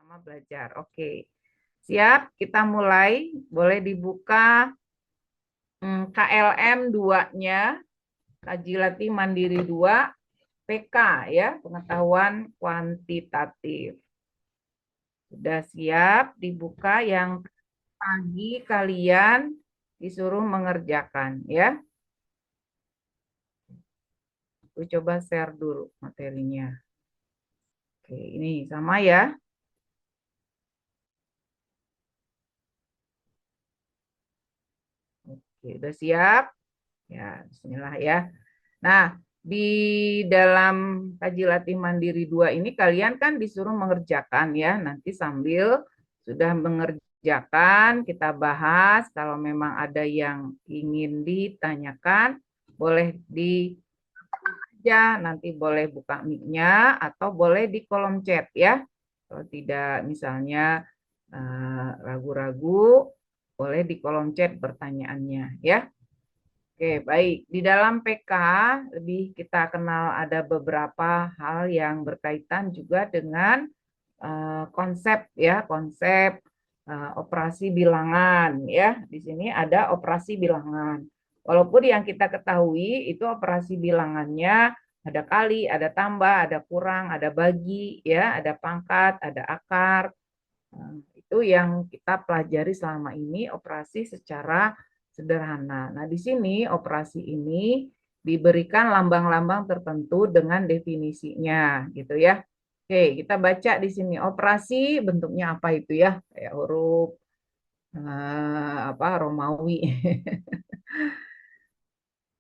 sama belajar. Oke. Siap, kita mulai. Boleh dibuka KLM 2-nya, Kaji Latih Mandiri 2, PK ya, pengetahuan kuantitatif. Sudah siap dibuka, yang pagi kalian disuruh mengerjakan ya. Aku coba share dulu materinya. Oke, ini sama ya. Oke, udah siap? Ya, bismillah ya. Nah, di dalam kaji latih mandiri 2 ini kalian kan disuruh mengerjakan ya. Nanti sambil sudah mengerjakan kita bahas. Kalau memang ada yang ingin ditanyakan, boleh di aja. Nanti boleh buka mic-nya atau boleh di kolom chat ya. Kalau tidak misalnya ragu-ragu, boleh di kolom chat pertanyaannya ya. Oke, baik. Di dalam PK lebih kita kenal ada beberapa hal yang berkaitan juga dengan konsep ya, konsep operasi bilangan ya. Di sini ada operasi bilangan. Walaupun yang kita ketahui itu operasi bilangannya ada kali, ada tambah, ada kurang, ada bagi ya, ada pangkat, ada akar. Itu yang kita pelajari selama ini, operasi secara sederhana. Nah, di sini operasi ini diberikan lambang-lambang tertentu dengan definisinya, gitu ya. Oke, kita baca di sini operasi bentuknya apa itu ya? Kayak huruf apa Romawi.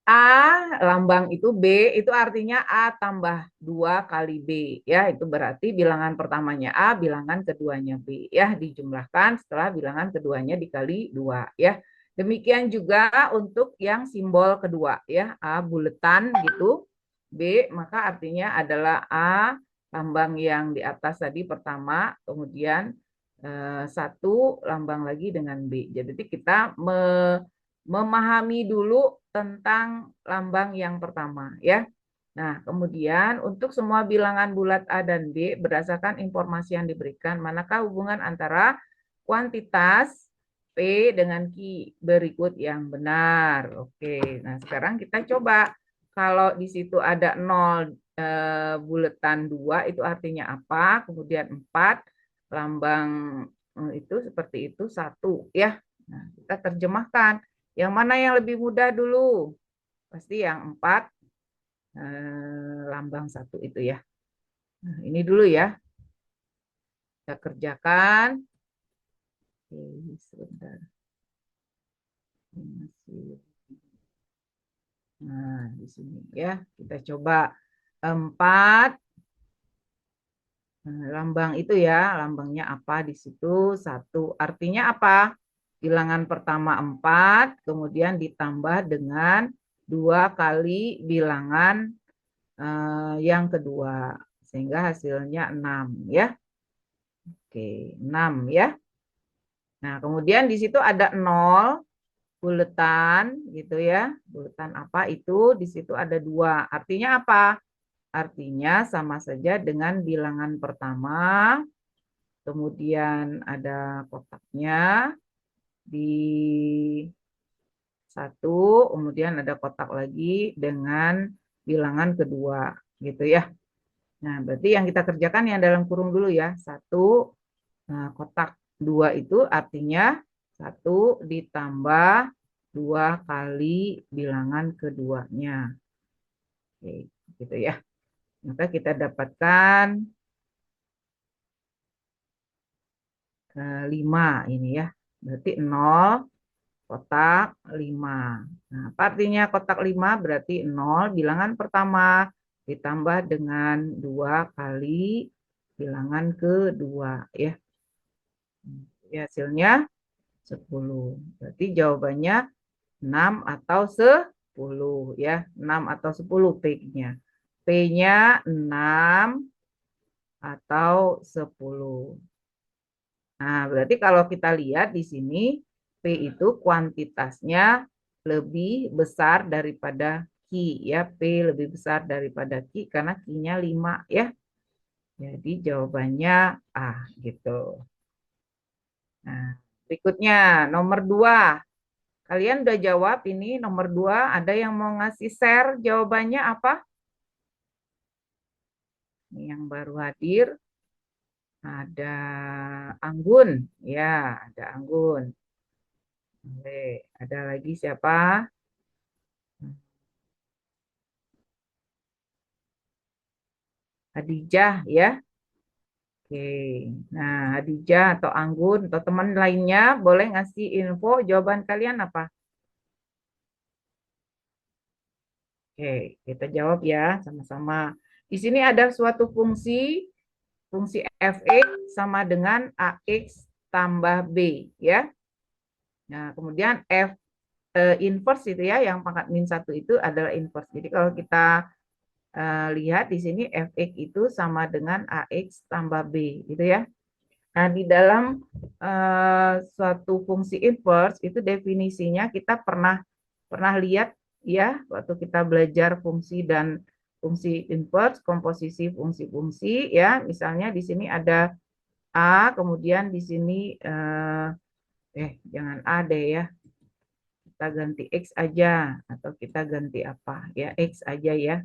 A lambang itu B itu artinya A tambah 2 kali B ya, itu berarti bilangan pertamanya A, bilangan keduanya B ya, dijumlahkan setelah bilangan keduanya dikali 2 ya. Demikian juga untuk yang simbol kedua ya, A buletan gitu, B maka artinya adalah A lambang yang di atas tadi pertama, kemudian satu lambang lagi dengan B. Jadi kita memahami dulu tentang lambang yang pertama ya. Nah, kemudian untuk semua bilangan bulat A dan B berdasarkan informasi yang diberikan, manakah hubungan antara kuantitas P dengan Q berikut yang benar. Oke, nah sekarang kita coba. Kalau di situ ada 0 buletan 2 itu artinya apa? Kemudian 4 lambang itu seperti itu 1 ya. Nah, kita terjemahkan. Yang mana yang lebih mudah dulu? Pasti yang 4 lambang 1 itu ya. Nah, ini dulu ya. Kita kerjakan. Oke, sebentar. Nah, di sini ya. Kita coba 4 lambang itu ya. Lambangnya apa di situ? 1. Artinya apa? Bilangan pertama 4, kemudian ditambah dengan 2 kali bilangan yang kedua, sehingga hasilnya 6 ya. Oke, 6 ya. Nah, kemudian di situ ada 0 buletan gitu ya. Buletan apa itu? Di situ ada 2. Artinya apa? Artinya sama saja dengan bilangan pertama. Kemudian ada kotaknya di 1, kemudian ada kotak lagi dengan bilangan kedua gitu ya. Nah, berarti yang kita kerjakan yang dalam kurung dulu ya. 1 kotak 2 itu artinya 1 ditambah 2 kali bilangan keduanya. Oke, gitu ya. Maka kita dapatkan 5 ini ya. Berarti 0 kotak 5. Nah, apa artinya kotak 5? Berarti 0 bilangan pertama ditambah dengan 2 kali bilangan kedua ya. Hasilnya 10. Berarti jawabannya 6 atau 10 ya. 6 atau 10 P-nya. P-nya 6 atau 10. Nah, berarti kalau kita lihat di sini P itu kuantitasnya lebih besar daripada Q ya. P lebih besar daripada Q karena Q-nya 5 ya. Jadi jawabannya A gitu. Nah, berikutnya nomor 2. Kalian udah jawab ini nomor 2. Ada yang mau ngasih share jawabannya apa? Ini yang baru hadir. Ada Anggun. Ya, ada Anggun. Oke, ada lagi siapa? Hadijah ya. Oke. Nah, Hadijah atau Anggun atau teman lainnya boleh ngasih info jawaban kalian apa? Oke, kita jawab ya sama-sama. Di sini ada suatu fungsi fx sama dengan ax tambah b ya. Nah, kemudian f inverse itu ya, yang pangkat min 1 itu adalah inverse. Jadi kalau kita lihat di sini fx itu sama dengan ax tambah b gitu ya. Nah, di dalam suatu fungsi inverse itu definisinya kita pernah lihat ya waktu kita belajar fungsi dan fungsi inverse, komposisi fungsi-fungsi ya. Misalnya di sini ada A, kemudian di sini jangan A deh ya. Kita ganti X aja atau kita ganti apa ya, X aja ya.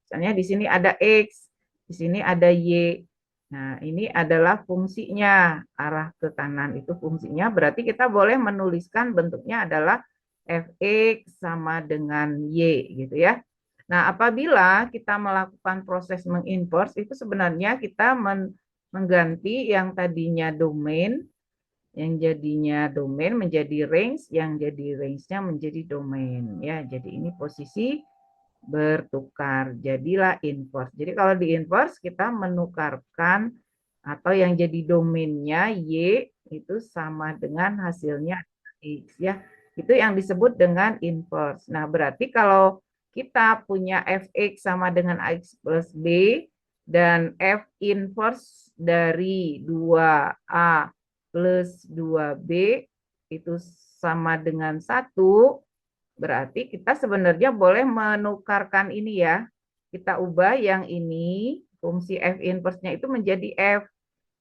Misalnya di sini ada X, di sini ada Y. Nah, ini adalah fungsinya, arah ke kanan itu fungsinya. Berarti kita boleh menuliskan bentuknya adalah fx sama dengan y gitu ya. Nah, apabila kita melakukan proses menginverse itu sebenarnya kita mengganti yang tadinya domain, yang jadinya domain menjadi range, yang jadi range-nya menjadi domain ya. Jadi ini posisi bertukar, jadilah inverse. Jadi kalau di inverse kita menukarkan atau yang jadi domainnya y itu sama dengan hasilnya x ya. Itu yang disebut dengan inverse. Nah, berarti kalau kita punya fx sama dengan x plus b dan f inverse dari 2a plus 2b itu sama dengan 1, berarti kita sebenarnya boleh menukarkan ini ya. Kita ubah yang ini, fungsi f inverse-nya itu menjadi f.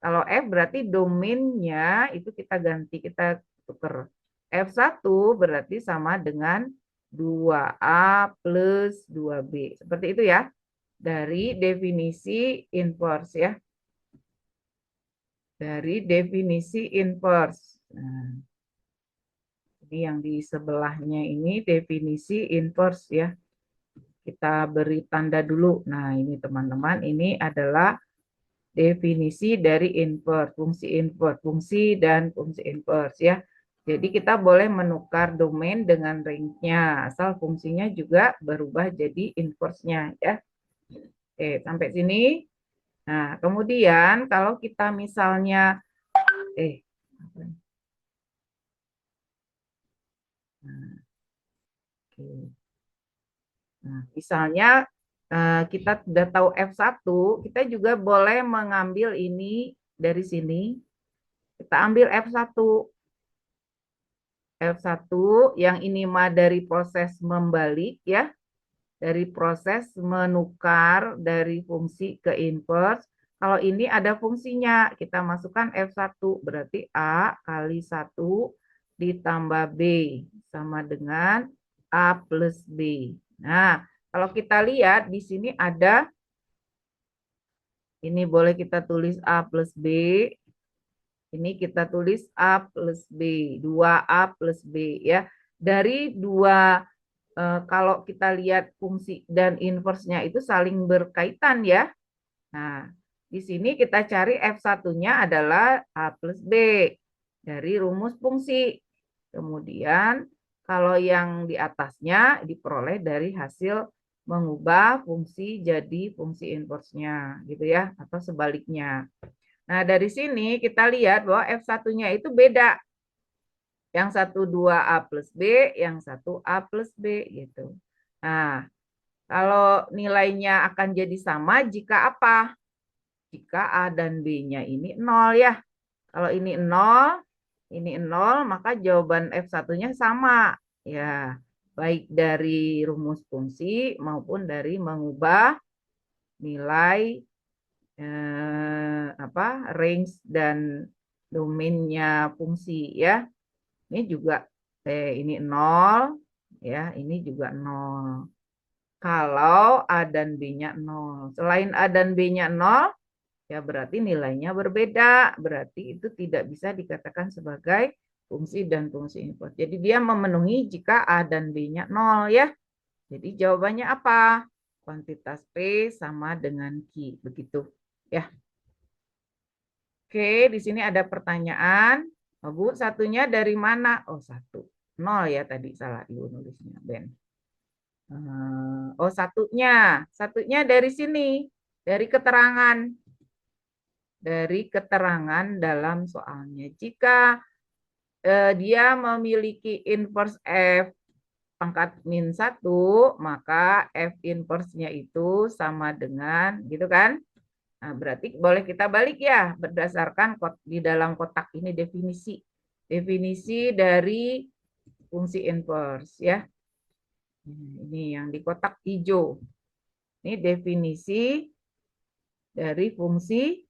Kalau f berarti domainnya itu kita ganti, kita tukar. F1 berarti sama dengan 2A plus 2B. Seperti itu ya. Dari definisi inverse ya. Dari definisi inverse. Nah, ini yang di sebelahnya ini definisi inverse ya. Kita beri tanda dulu. Nah, ini teman-teman, ini adalah definisi dari inverse, fungsi dan fungsi inverse ya. Jadi kita boleh menukar domain dengan range-nya, asal fungsinya juga berubah jadi inverse-nya ya. Oke, sampai sini. Nah, kemudian kalau kita misalnya nah, oke. Nah, misalnya kita sudah tahu F1, kita juga boleh mengambil ini dari sini. Kita ambil F1. F1 yang ini mah dari proses membalik ya. Dari proses menukar dari fungsi ke inverse. Kalau ini ada fungsinya, kita masukkan F1. Berarti A kali 1 ditambah B sama dengan A plus B. Nah, kalau kita lihat di sini ada, ini boleh kita tulis A plus B, ini kita tulis A plus B, 2A plus B ya. Dari dua, kalau kita lihat fungsi dan inverse-nya itu saling berkaitan ya. Nah, di sini kita cari F1-nya adalah A plus B dari rumus fungsi. Kemudian kalau yang di atasnya diperoleh dari hasil mengubah fungsi jadi fungsi inverse-nya gitu ya, atau sebaliknya. Nah, dari sini kita lihat bahwa F1-nya itu beda. Yang satu 2A plus B, yang satu A plus B gitu. Nah, kalau nilainya akan jadi sama jika apa? Jika A dan B-nya ini 0 ya. Kalau ini 0, maka jawaban F1-nya sama. Ya, baik dari rumus fungsi maupun dari mengubah nilai range dan domainnya fungsi ya. Ini juga ini 0 ya, ini juga 0. Kalau A dan B-nya 0. Selain A dan B-nya 0, ya berarti nilainya berbeda. Berarti itu tidak bisa dikatakan sebagai fungsi dan fungsi input. Jadi dia memenuhi jika A dan B-nya 0 ya. Jadi jawabannya apa? Kuantitas P sama dengan Q. Begitu ya. Oke, di sini ada pertanyaan. Oh, Bu, satunya dari mana? Oh, satu. 0 ya tadi, salah Ibu nulisnya, Ben. Oh, satunya. Satunya dari sini. Dari keterangan. Dari keterangan dalam soalnya. Jika dia memiliki inverse F pangkat min 1, maka F inverse-nya itu sama dengan, gitu kan? Nah, berarti boleh kita balik ya, berdasarkan di dalam kotak ini definisi. Definisi dari fungsi inverse ya. Ini yang di kotak hijau. Ini definisi dari fungsi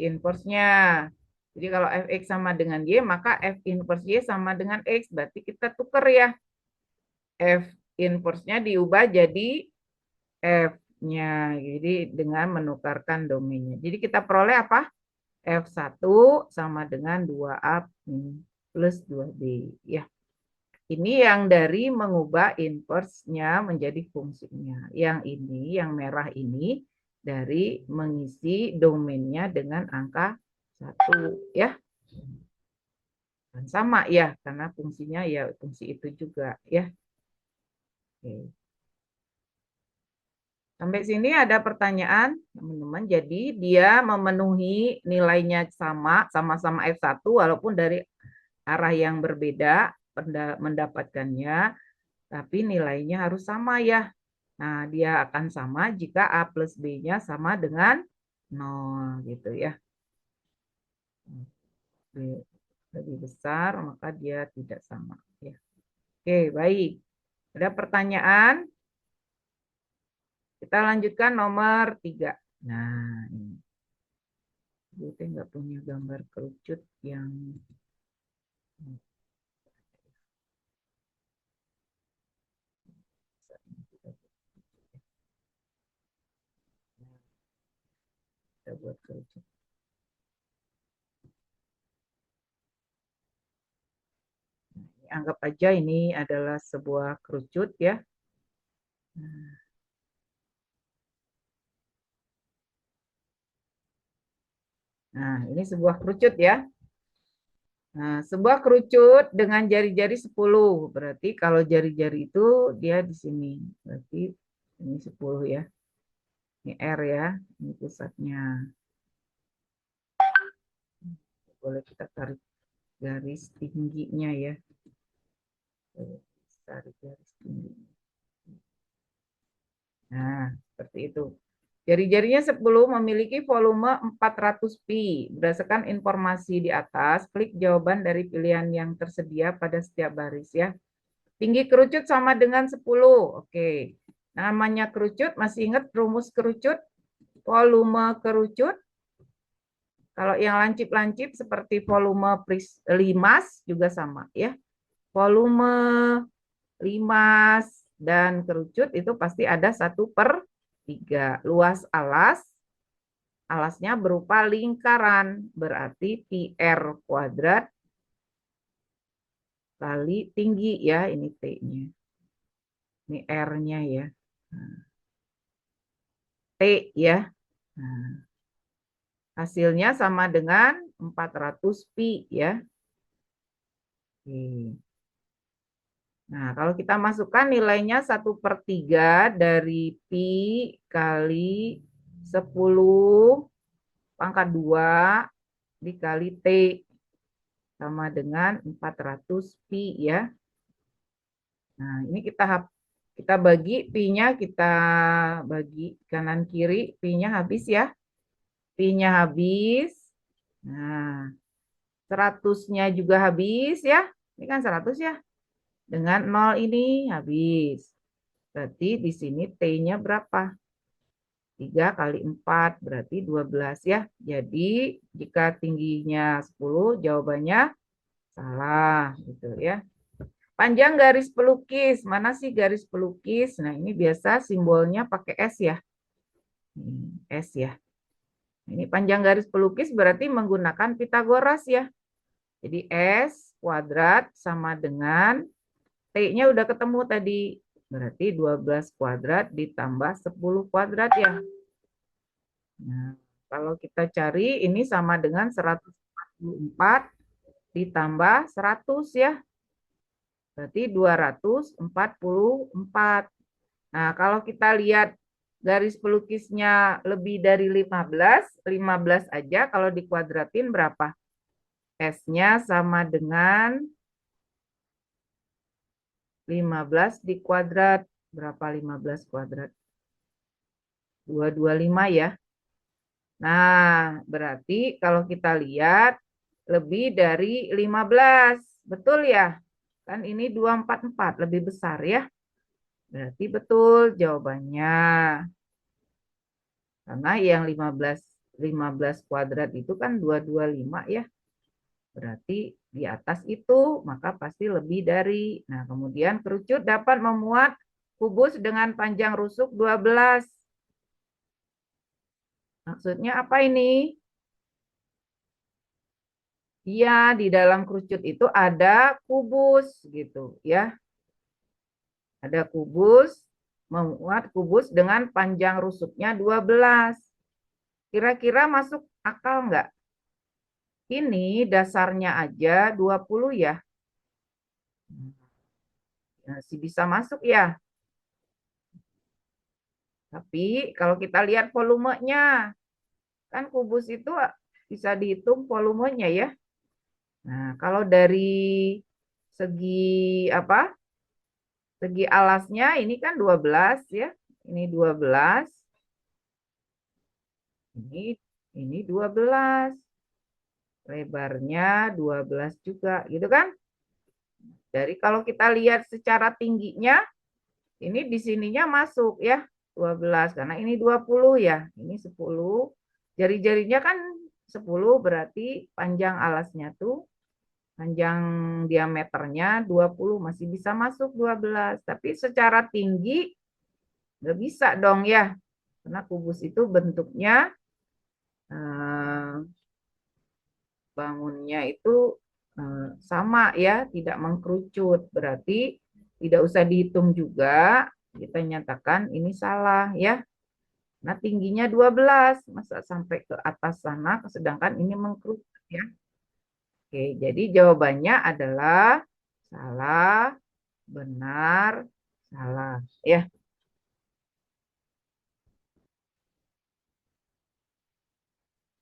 inverse-nya. Jadi kalau fx sama dengan y, maka f inverse y sama dengan x. Berarti kita tuker ya. F inverse-nya diubah jadi f-nya. Jadi dengan menukarkan domainnya. Jadi kita peroleh apa? F1 sama dengan 2A plus 2B. Ya. Ini yang dari mengubah inverse-nya menjadi fungsinya. Yang ini, yang merah ini, dari mengisi domainnya dengan angka 1. Ya. Dan sama ya, karena fungsinya ya fungsi itu juga. Ya. Oke. Sampai sini ada pertanyaan, teman-teman. Jadi dia memenuhi nilainya sama-sama F1 walaupun dari arah yang berbeda mendapatkannya, tapi nilainya harus sama ya. Nah, dia akan sama jika A plus B-nya sama dengan 0 gitu ya. B lebih besar, maka dia tidak sama. Ya. Oke, baik. Ada pertanyaan? Kita lanjutkan nomor 3. Nah, ini. Gue nggak punya gambar kerucut yang kita buat kerucut. Anggap aja ini adalah sebuah kerucut ya. Nah, ini sebuah kerucut ya. Nah, sebuah kerucut dengan jari-jari 10. Berarti kalau jari-jari itu dia di sini. Berarti ini 10 ya. Ini R ya. Ini pusatnya. Boleh kita tarik garis tingginya ya. Tarik garis tingginya. Nah, seperti itu. Jari-jarinya 10 memiliki volume 400 pi. Berdasarkan informasi di atas, klik jawaban dari pilihan yang tersedia pada setiap baris ya. Tinggi kerucut sama dengan 10. Oke. Namanya kerucut, masih ingat rumus kerucut? Volume kerucut. Kalau yang lancip-lancip seperti volume limas juga sama ya. Volume limas dan kerucut itu pasti ada 1/3. Luas alasnya berupa lingkaran, berarti PR kuadrat kali tinggi ya, ini T-nya. Ini R-nya ya. T ya. Nah, hasilnya sama dengan 400 pi ya. Oke. Nah, kalau kita masukkan nilainya 1/3 dari pi kali 10 pangkat 2 dikali T sama dengan 400 pi ya. Nah, ini kita bagi pi-nya, kita bagi kanan kiri, pi-nya habis ya. Pi-nya habis. Nah, 100-nya juga habis ya. Ini kan 100 ya. Dengan 0 ini habis. Berarti di sini T-nya berapa? 3 kali 4 berarti 12 ya. Jadi jika tingginya 10 jawabannya salah gitu ya. Panjang garis pelukis. Mana sih garis pelukis? Nah, ini biasa simbolnya pakai S ya. S ya. Ini panjang garis pelukis berarti menggunakan Pitagoras ya. Jadi S kuadrat sama dengan T-nya udah ketemu tadi. Berarti 12 kuadrat ditambah 10 kuadrat ya. Nah, kalau kita cari ini sama dengan 144 ditambah 100 ya. Berarti 244. Nah, kalau kita lihat garis pelukisnya lebih dari 15, 15 aja kalau dikuadratin berapa? S-nya sama dengan 15 dikuadrat. Berapa 15 kuadrat? 225 ya. Nah, berarti kalau kita lihat lebih dari 15. Betul ya? Kan ini 244, lebih besar ya. Berarti betul jawabannya. Karena yang 15 kuadrat itu kan 225 ya. Berarti di atas itu maka pasti lebih dari. Nah, kemudian kerucut dapat memuat kubus dengan panjang rusuk 12. Maksudnya apa ini? Iya, di dalam kerucut itu ada kubus gitu ya. Ada kubus, memuat kubus dengan panjang rusuknya 12. Kira-kira masuk akal nggak? Ini dasarnya aja 20 ya. Masih bisa masuk ya. Tapi kalau kita lihat volumenya, kan kubus itu bisa dihitung volumenya ya. Nah, kalau dari segi apa? Segi alasnya ini kan 12 ya. Ini 12. Ini 12. Lebarnya 12 juga, gitu kan? Dari kalau kita lihat secara tingginya, ini di sininya masuk ya, 12 karena ini 20 ya. Ini 10. Jari-jarinya kan 10 berarti panjang alasnya tuh panjang diameternya 20 masih bisa masuk 12. Tapi secara tinggi nggak bisa dong ya. Karena kubus itu bentuknya bangunnya itu sama ya, tidak mengkerucut. Berarti tidak usah dihitung juga, kita nyatakan ini salah ya. Nah, tingginya 12, masa sampai ke atas sana, sedangkan ini mengkerucut ya. Oke, jadi jawabannya adalah salah, benar, salah ya.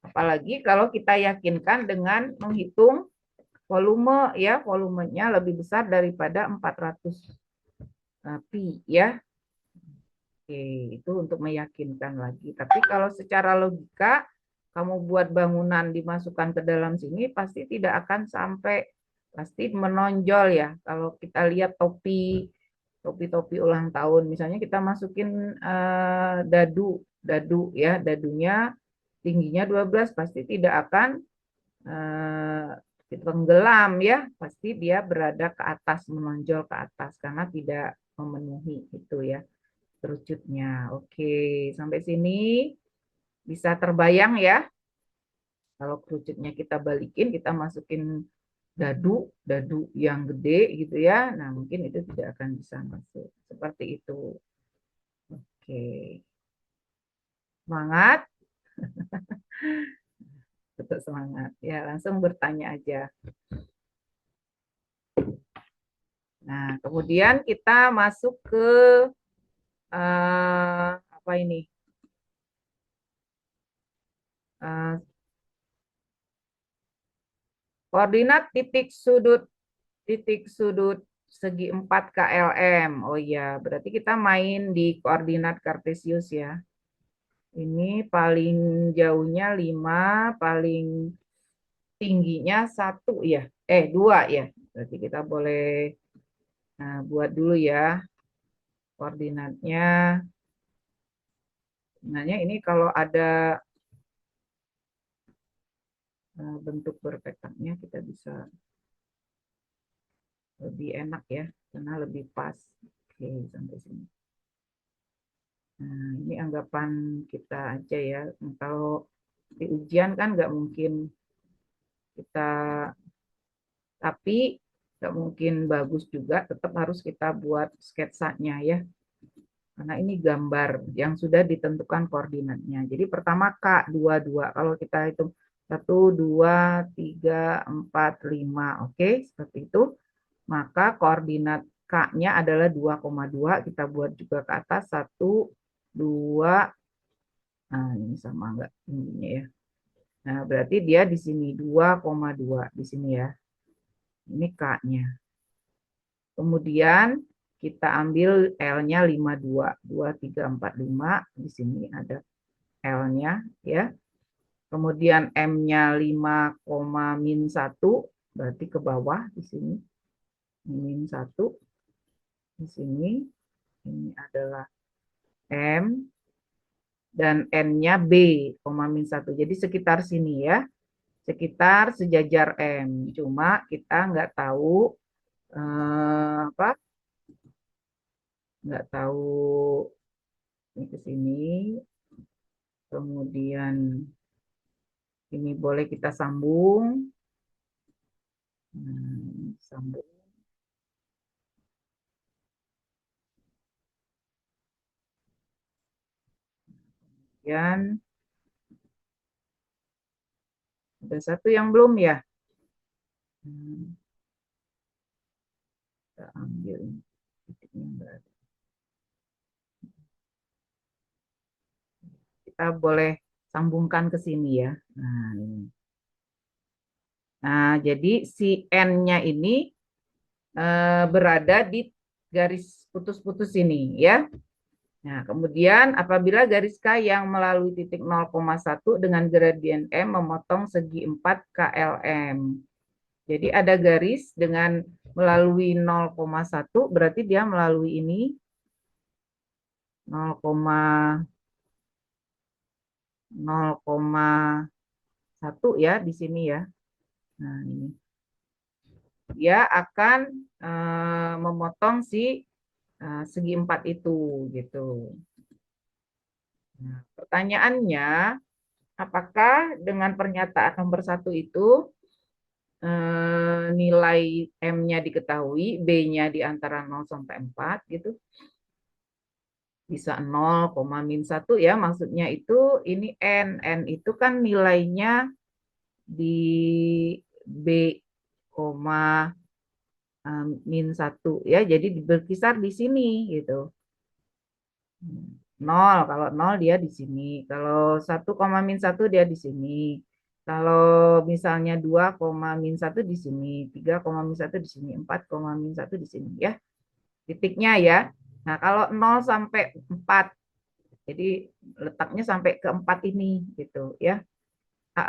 Apalagi kalau kita yakinkan dengan menghitung volume ya, volumenya lebih besar daripada 400 pi ya. Oke, itu untuk meyakinkan lagi. Tapi kalau secara logika kamu buat bangunan dimasukkan ke dalam sini pasti tidak akan sampai, pasti menonjol ya. Kalau kita lihat topi-topi ulang tahun, misalnya kita masukin dadu ya, dadunya tingginya 12 pasti tidak akan eh, tenggelam ya, pasti dia berada ke atas, menonjol ke atas karena tidak memenuhi itu ya kerucutnya. Oke, sampai sini bisa terbayang ya. Kalau kerucutnya kita balikin, kita masukin dadu yang gede gitu ya. Nah, mungkin itu tidak akan bisa masuk. Seperti itu. Oke. Semangat, tetap semangat. Ya, langsung bertanya aja. Nah, kemudian kita masuk ke apa ini? Uh, Koordinat titik sudut segi 4 KLM. Oh iya, berarti kita main di koordinat kartesius ya. Ini paling jauhnya 5, paling tingginya 1 ya. 2 ya. Berarti kita boleh buat dulu ya koordinatnya. Sebenarnya ini kalau ada bentuk berpetaknya kita bisa lebih enak ya, karena lebih pas. Oke, sampai sini. Nah, ini anggapan kita aja ya. Kalau di ujian kan nggak mungkin kita, tapi nggak mungkin bagus juga, tetap harus kita buat sketsanya ya. Karena ini gambar yang sudah ditentukan koordinatnya. Jadi pertama K, 22. Kalau kita hitung 1, 2, 3, 4, 5. Oke, seperti itu. Maka koordinat K-nya adalah 2,2. Kita buat juga ke atas. 1, 2. Nah, ini sama enggak ininya ya. Nah, berarti dia di sini 2,2 di sini ya. Ini K-nya. Kemudian kita ambil L-nya 52. 2, 3, 4, 5. Di sini ada L-nya ya. Kemudian M-nya 5, min 1. Berarti ke bawah di sini. Min 1. Di sini. Ini adalah M. Dan N-nya B, min 1. Jadi sekitar sini ya. Sekitar sejajar M. Cuma kita nggak tahu apa? Nggak tahu ini ke sini. Kemudian ini boleh kita sambung. Sambung. Kemudian ada satu yang belum ya. Kita ambil titiknya berada. Kita boleh sambungkan ke sini ya. Nah, ini. Nah, jadi si N-nya ini berada di garis putus-putus ini ya. Nah, kemudian apabila garis K yang melalui titik 0,1 dengan gradien M memotong segi 4 KLM. Jadi ada garis dengan melalui 0,1 berarti dia melalui ini 0,1 ya di sini ya. Nah, ini. Dia akan memotong si segi 4 itu gitu. Nah, pertanyaannya, apakah dengan pernyataan nomor 1 itu nilai M-nya diketahui, B-nya di antara 0 sampai 4 gitu. Bisa 0, min 1 ya, maksudnya itu ini N. N itu kan nilainya di B, min 1 ya, jadi berkisar di sini gitu. 0, kalau 0 dia di sini. Kalau 1, min 1 dia di sini. Kalau misalnya 2, min 1 di sini, 3, min 1 di sini, 4, min 1 di sini ya. Titiknya ya. Nah, kalau 0 sampai 4, jadi letaknya sampai ke 4 ini gitu ya.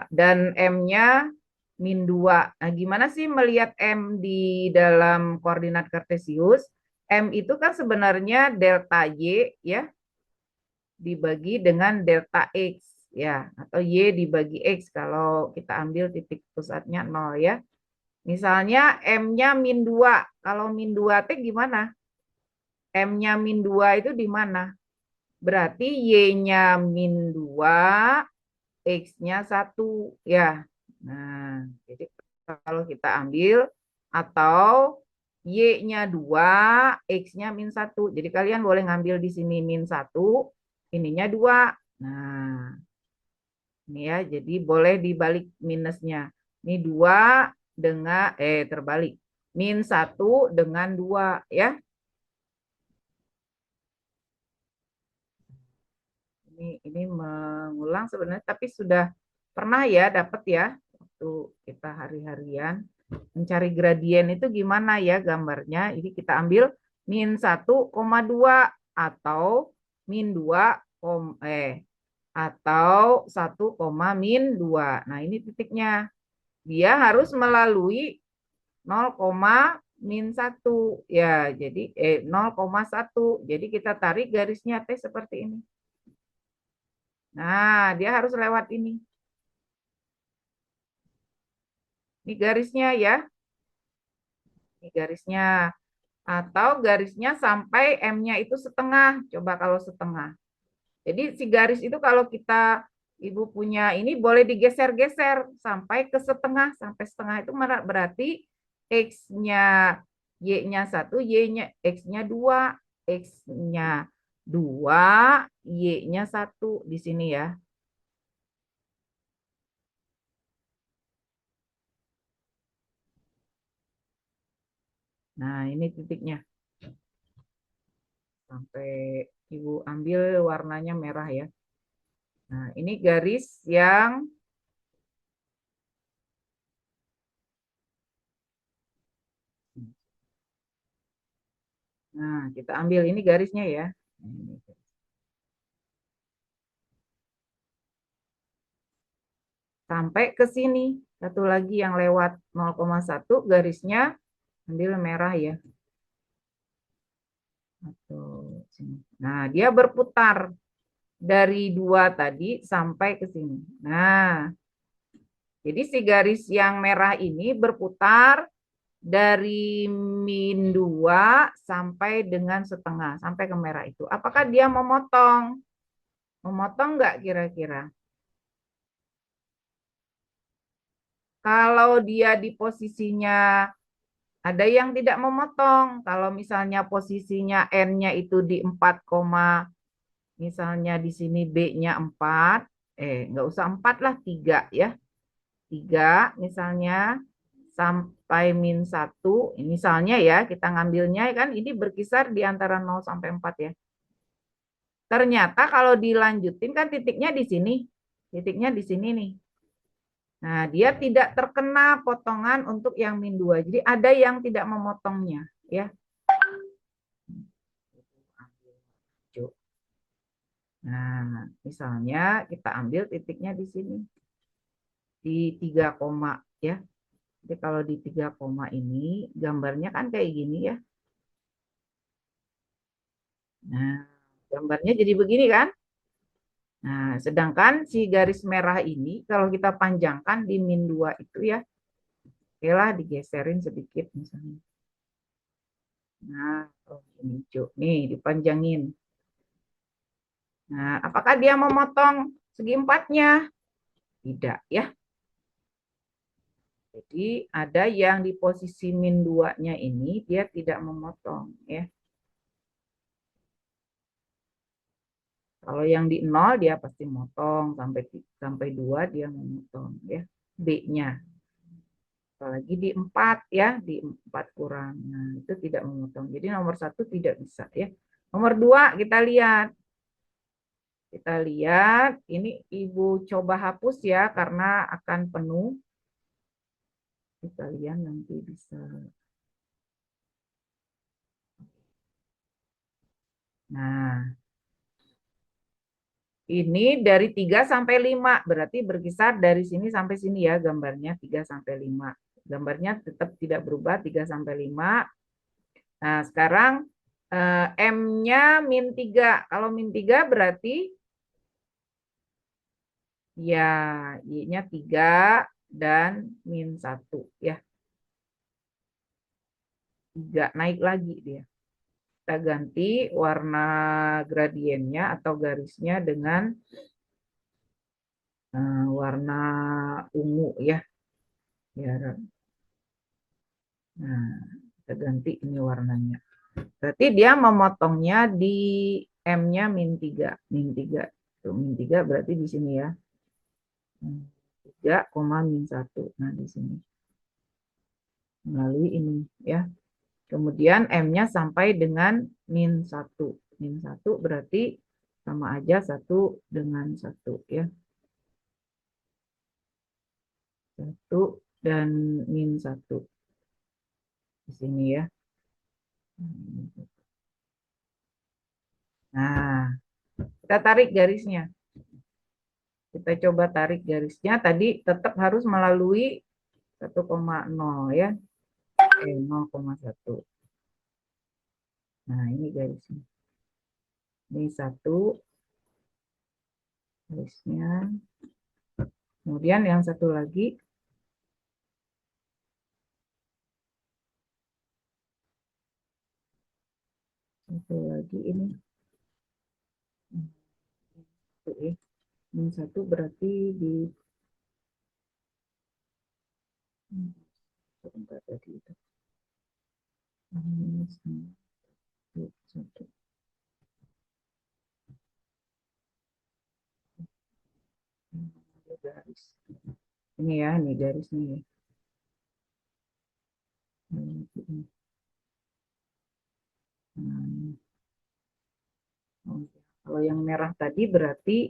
Dan M-nya min 2. Nah, gimana sih melihat M di dalam koordinat kartesius? M itu kan sebenarnya delta Y ya, dibagi dengan delta X ya, atau Y dibagi X kalau kita ambil titik pusatnya 0 ya. Misalnya M-nya min 2. Kalau min 2 T gimana? M-nya min 2 itu di mana? Berarti Y-nya min 2, X-nya 1 ya. Nah, jadi kalau kita ambil atau Y-nya 2, X-nya min 1. Jadi kalian boleh ngambil di sini min 1, ininya 2. Nah, ini ya, jadi boleh dibalik minusnya. Ini 2 dengan, terbalik. Min 1 dengan 2 ya. Ini mengulang sebenarnya, tapi sudah pernah ya dapat ya waktu kita hari-harian mencari gradien itu gimana ya gambarnya. Ini kita ambil min 1,2 atau min 2, atau 1, min 2. Nah, ini titiknya. Dia harus melalui 0, min 1 ya. Jadi 0,1. Jadi kita tarik garisnya T seperti ini. Nah, dia harus lewat ini. Ini garisnya ya. Ini garisnya. Atau garisnya sampai M-nya itu setengah. Coba kalau setengah. Jadi si garis itu kalau kita Ibu punya ini boleh digeser-geser sampai ke setengah. Sampai setengah itu berarti X-nya Y-nya 1, Y-nya X-nya 2, X-nya 2, Y-nya 1 di sini ya. Nah, ini titiknya. Sampai Ibu ambil warnanya merah ya. Nah, ini garis yang Nah, kita ambil ini garisnya ya. Sampai ke sini. Satu lagi yang lewat 0,1 garisnya ambil merah ya. Nah, dia berputar dari 2 tadi sampai ke sini. Nah, jadi si garis yang merah ini berputar dari -2 sampai dengan setengah, sampai ke merah itu. Apakah dia memotong? Memotong nggak kira-kira? Kalau dia di posisinya ada yang tidak memotong. Kalau misalnya posisinya N-nya itu di 4, misalnya di sini B-nya 4, nggak usah 4 lah, 3 ya. 3 misalnya sampai -1, misalnya ya kita ngambilnya kan ini berkisar di antara 0 sampai 4 ya. Ternyata kalau dilanjutin kan titiknya di sini. Titiknya di sini nih. Nah, dia tidak terkena potongan untuk yang -2. Jadi ada yang tidak memotongnya ya. Nah, misalnya kita ambil titiknya di sini. Di 3 koma ya. Jadi kalau di 3 koma ini gambarnya kan kayak gini ya. Nah, gambarnya jadi begini kan? Nah, sedangkan si garis merah ini kalau kita panjangkan di -2 itu ya, oke lah digeserin sedikit misalnya. Nah, ini hijau. Nih, dipanjangin. Nah, apakah dia memotong segi empatnya? Tidak ya. Jadi ada yang di posisi -2-nya ini dia tidak memotong ya. Kalau yang di 0 dia pasti motong, sampai 2 dia memotong ya. B-nya. Apalagi di 4 ya, di 4 kurang. Nah, itu tidak memotong. Jadi nomor 1 tidak bisa ya. Nomor 2 kita lihat. Kita lihat, ini Ibu coba hapus ya karena akan penuh. Kita lihat nanti bisa. Nah, ini dari 3 sampai 5, berarti berkisar dari sini sampai sini ya gambarnya 3 sampai 5. Gambarnya tetap tidak berubah 3 sampai 5. Nah, sekarang M-nya -3. Kalau -3 berarti ya Y-nya 3 dan -1 ya. 3 naik lagi dia. Kita ganti warna gradiennya atau garisnya dengan warna ungu ya. Biar Nah, kita ganti ini warnanya. Berarti dia memotongnya di M-nya -3. -3. Tuh, -3 berarti di sini ya. 3, -1. Nah, di sini. Melalui ini ya. Kemudian M-nya sampai dengan -1. -1 berarti sama aja 1 dengan 1 ya. 1 dan -1. Di sini ya. Nah, kita tarik garisnya. Kita coba tarik garisnya. Tadi tetap harus melalui 1,0 ya. 0,1. Nah, ini garisnya. Ini 1, garisnya. Kemudian yang satu lagi, ini. Yang satu berarti di sebentar tadi itu. Satu. Garis. Ini ya, ini garis nih. Kalau yang merah tadi berarti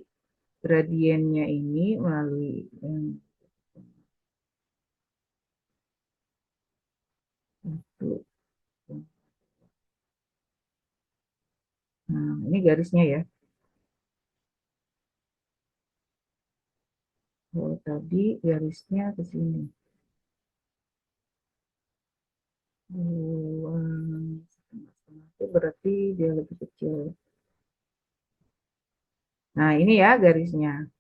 gradiennya ini melalui itu. Nah, ini garisnya ya. Kalau tadi garisnya ke sini. Setengah-setengah itu berarti dia lebih kecil. Nah, ini ya garisnya.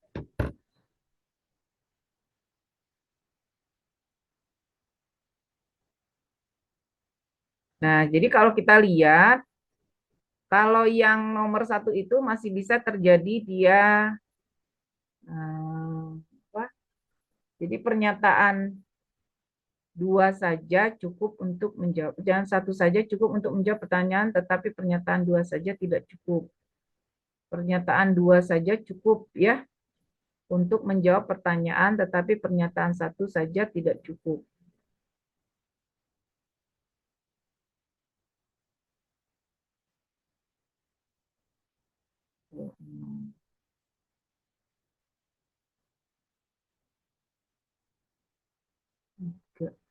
Nah, jadi kalau kita lihat, kalau yang nomor satu itu masih bisa terjadi dia apa? Jadi pernyataan dua saja cukup untuk menjawab, jangan satu saja cukup untuk menjawab pertanyaan, tetapi pernyataan dua saja tidak cukup. Pernyataan dua saja cukup ya untuk menjawab pertanyaan, tetapi pernyataan satu saja tidak cukup.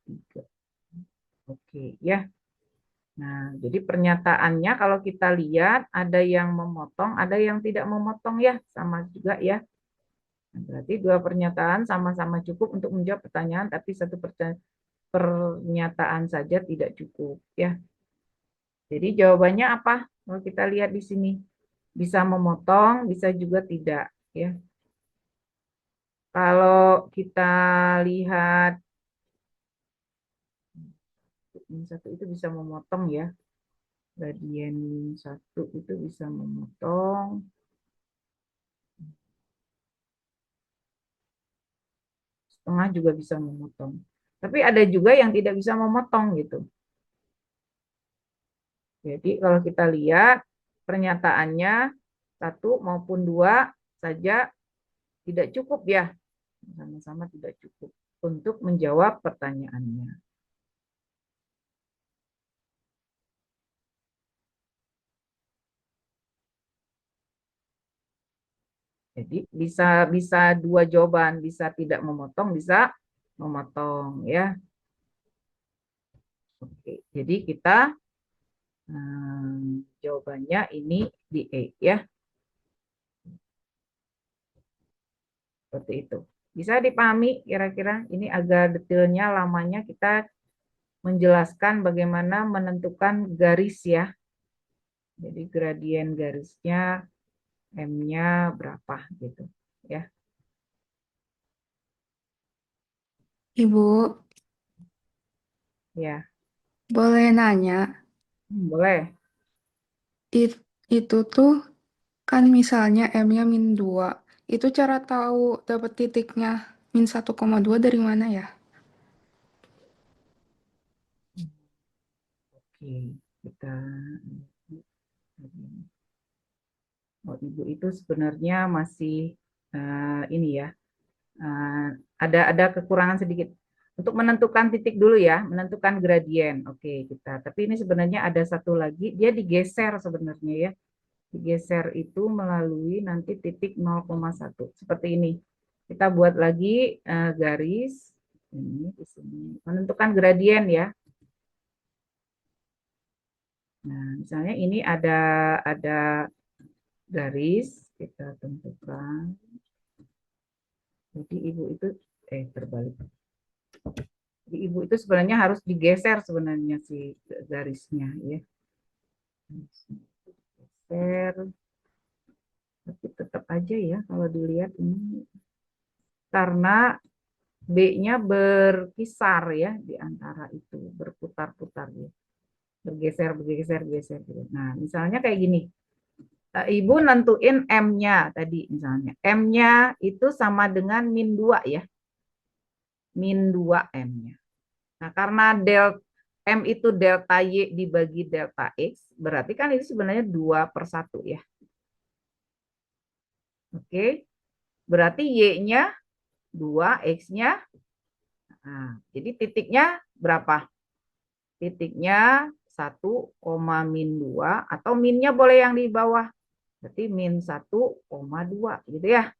Tiga. Oke ya. Nah, jadi pernyataannya kalau kita lihat ada yang memotong, ada yang tidak memotong ya, sama juga ya. Nah, berarti dua pernyataan sama-sama cukup untuk menjawab pertanyaan, tapi satu pernyataan saja tidak cukup ya. Jadi jawabannya apa? Kalau kita lihat di sini, bisa memotong, bisa juga tidak ya. Kalau kita lihat satu itu bisa memotong ya. Gradien satu itu bisa memotong. Setengah juga bisa memotong. Tapi ada juga yang tidak bisa memotong gitu. Jadi kalau kita lihat pernyataannya satu maupun dua saja tidak cukup ya. Sama-sama tidak cukup untuk menjawab pertanyaannya. Jadi bisa bisa dua jawaban, bisa tidak memotong, bisa memotong ya. Oke, jadi kita jawabannya ini di E ya. Seperti itu. Bisa dipahami kira-kira ini agak detailnya lamanya kita menjelaskan bagaimana menentukan garis ya. Jadi gradien garisnya M-nya berapa gitu ya. Ibu, Ya, boleh nanya, boleh. itu tuh kan misalnya M-nya -2. Itu cara tahu dapat titiknya -1,2 dari mana ya? Oke, kita oh, Ibu itu sebenarnya masih ini ya. Ada kekurangan sedikit. Untuk menentukan titik dulu ya, menentukan gradien. Oke, kita. Tapi ini sebenarnya ada satu lagi, dia digeser sebenarnya ya. Digeser itu melalui nanti titik 0,1 seperti ini. Kita buat lagi garis ini di sini. Menentukan gradien ya. Nah, misalnya ini ada garis kita tentukan. Jadi ibu itu terbalik. Jadi ibu itu sebenarnya harus digeser sebenarnya si garisnya ya. Geser. Tapi tetap aja ya kalau dilihat ini karena B-nya berkisar ya di antara itu, berputar-putar ya. Bergeser, bergeser, bergeser. Nah, misalnya kayak gini. Ibu nentuin M-nya tadi misalnya. M-nya itu sama dengan min 2 ya. Min 2 M-nya. Nah, karena M itu delta Y dibagi delta X, berarti kan itu sebenarnya 2/1 ya. Oke, berarti Y-nya 2, X-nya. Nah, jadi titiknya berapa? Titiknya 1,-2 atau minnya boleh yang di bawah. Berarti min 1,2 gitu ya.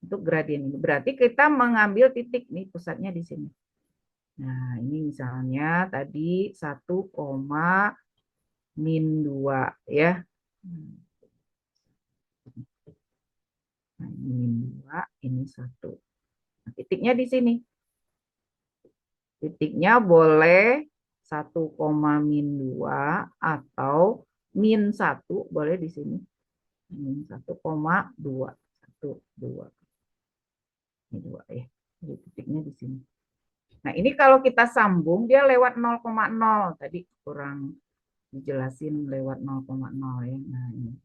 Untuk gradien ini. Berarti kita mengambil titik nih pusatnya di sini. Nah, ini misalnya tadi 1,-2 ya. Nah, ini min 2, ini 1. Nah, titiknya di sini. Titiknya boleh 1,-2 atau min 1 boleh di sini. Min 1,2. 1, 2. Ini 2 ya. Jadi titiknya di sini. Nah, ini kalau kita sambung dia lewat 0,0. Tadi kurang dijelasin lewat 0,0 ya. Nah, ini.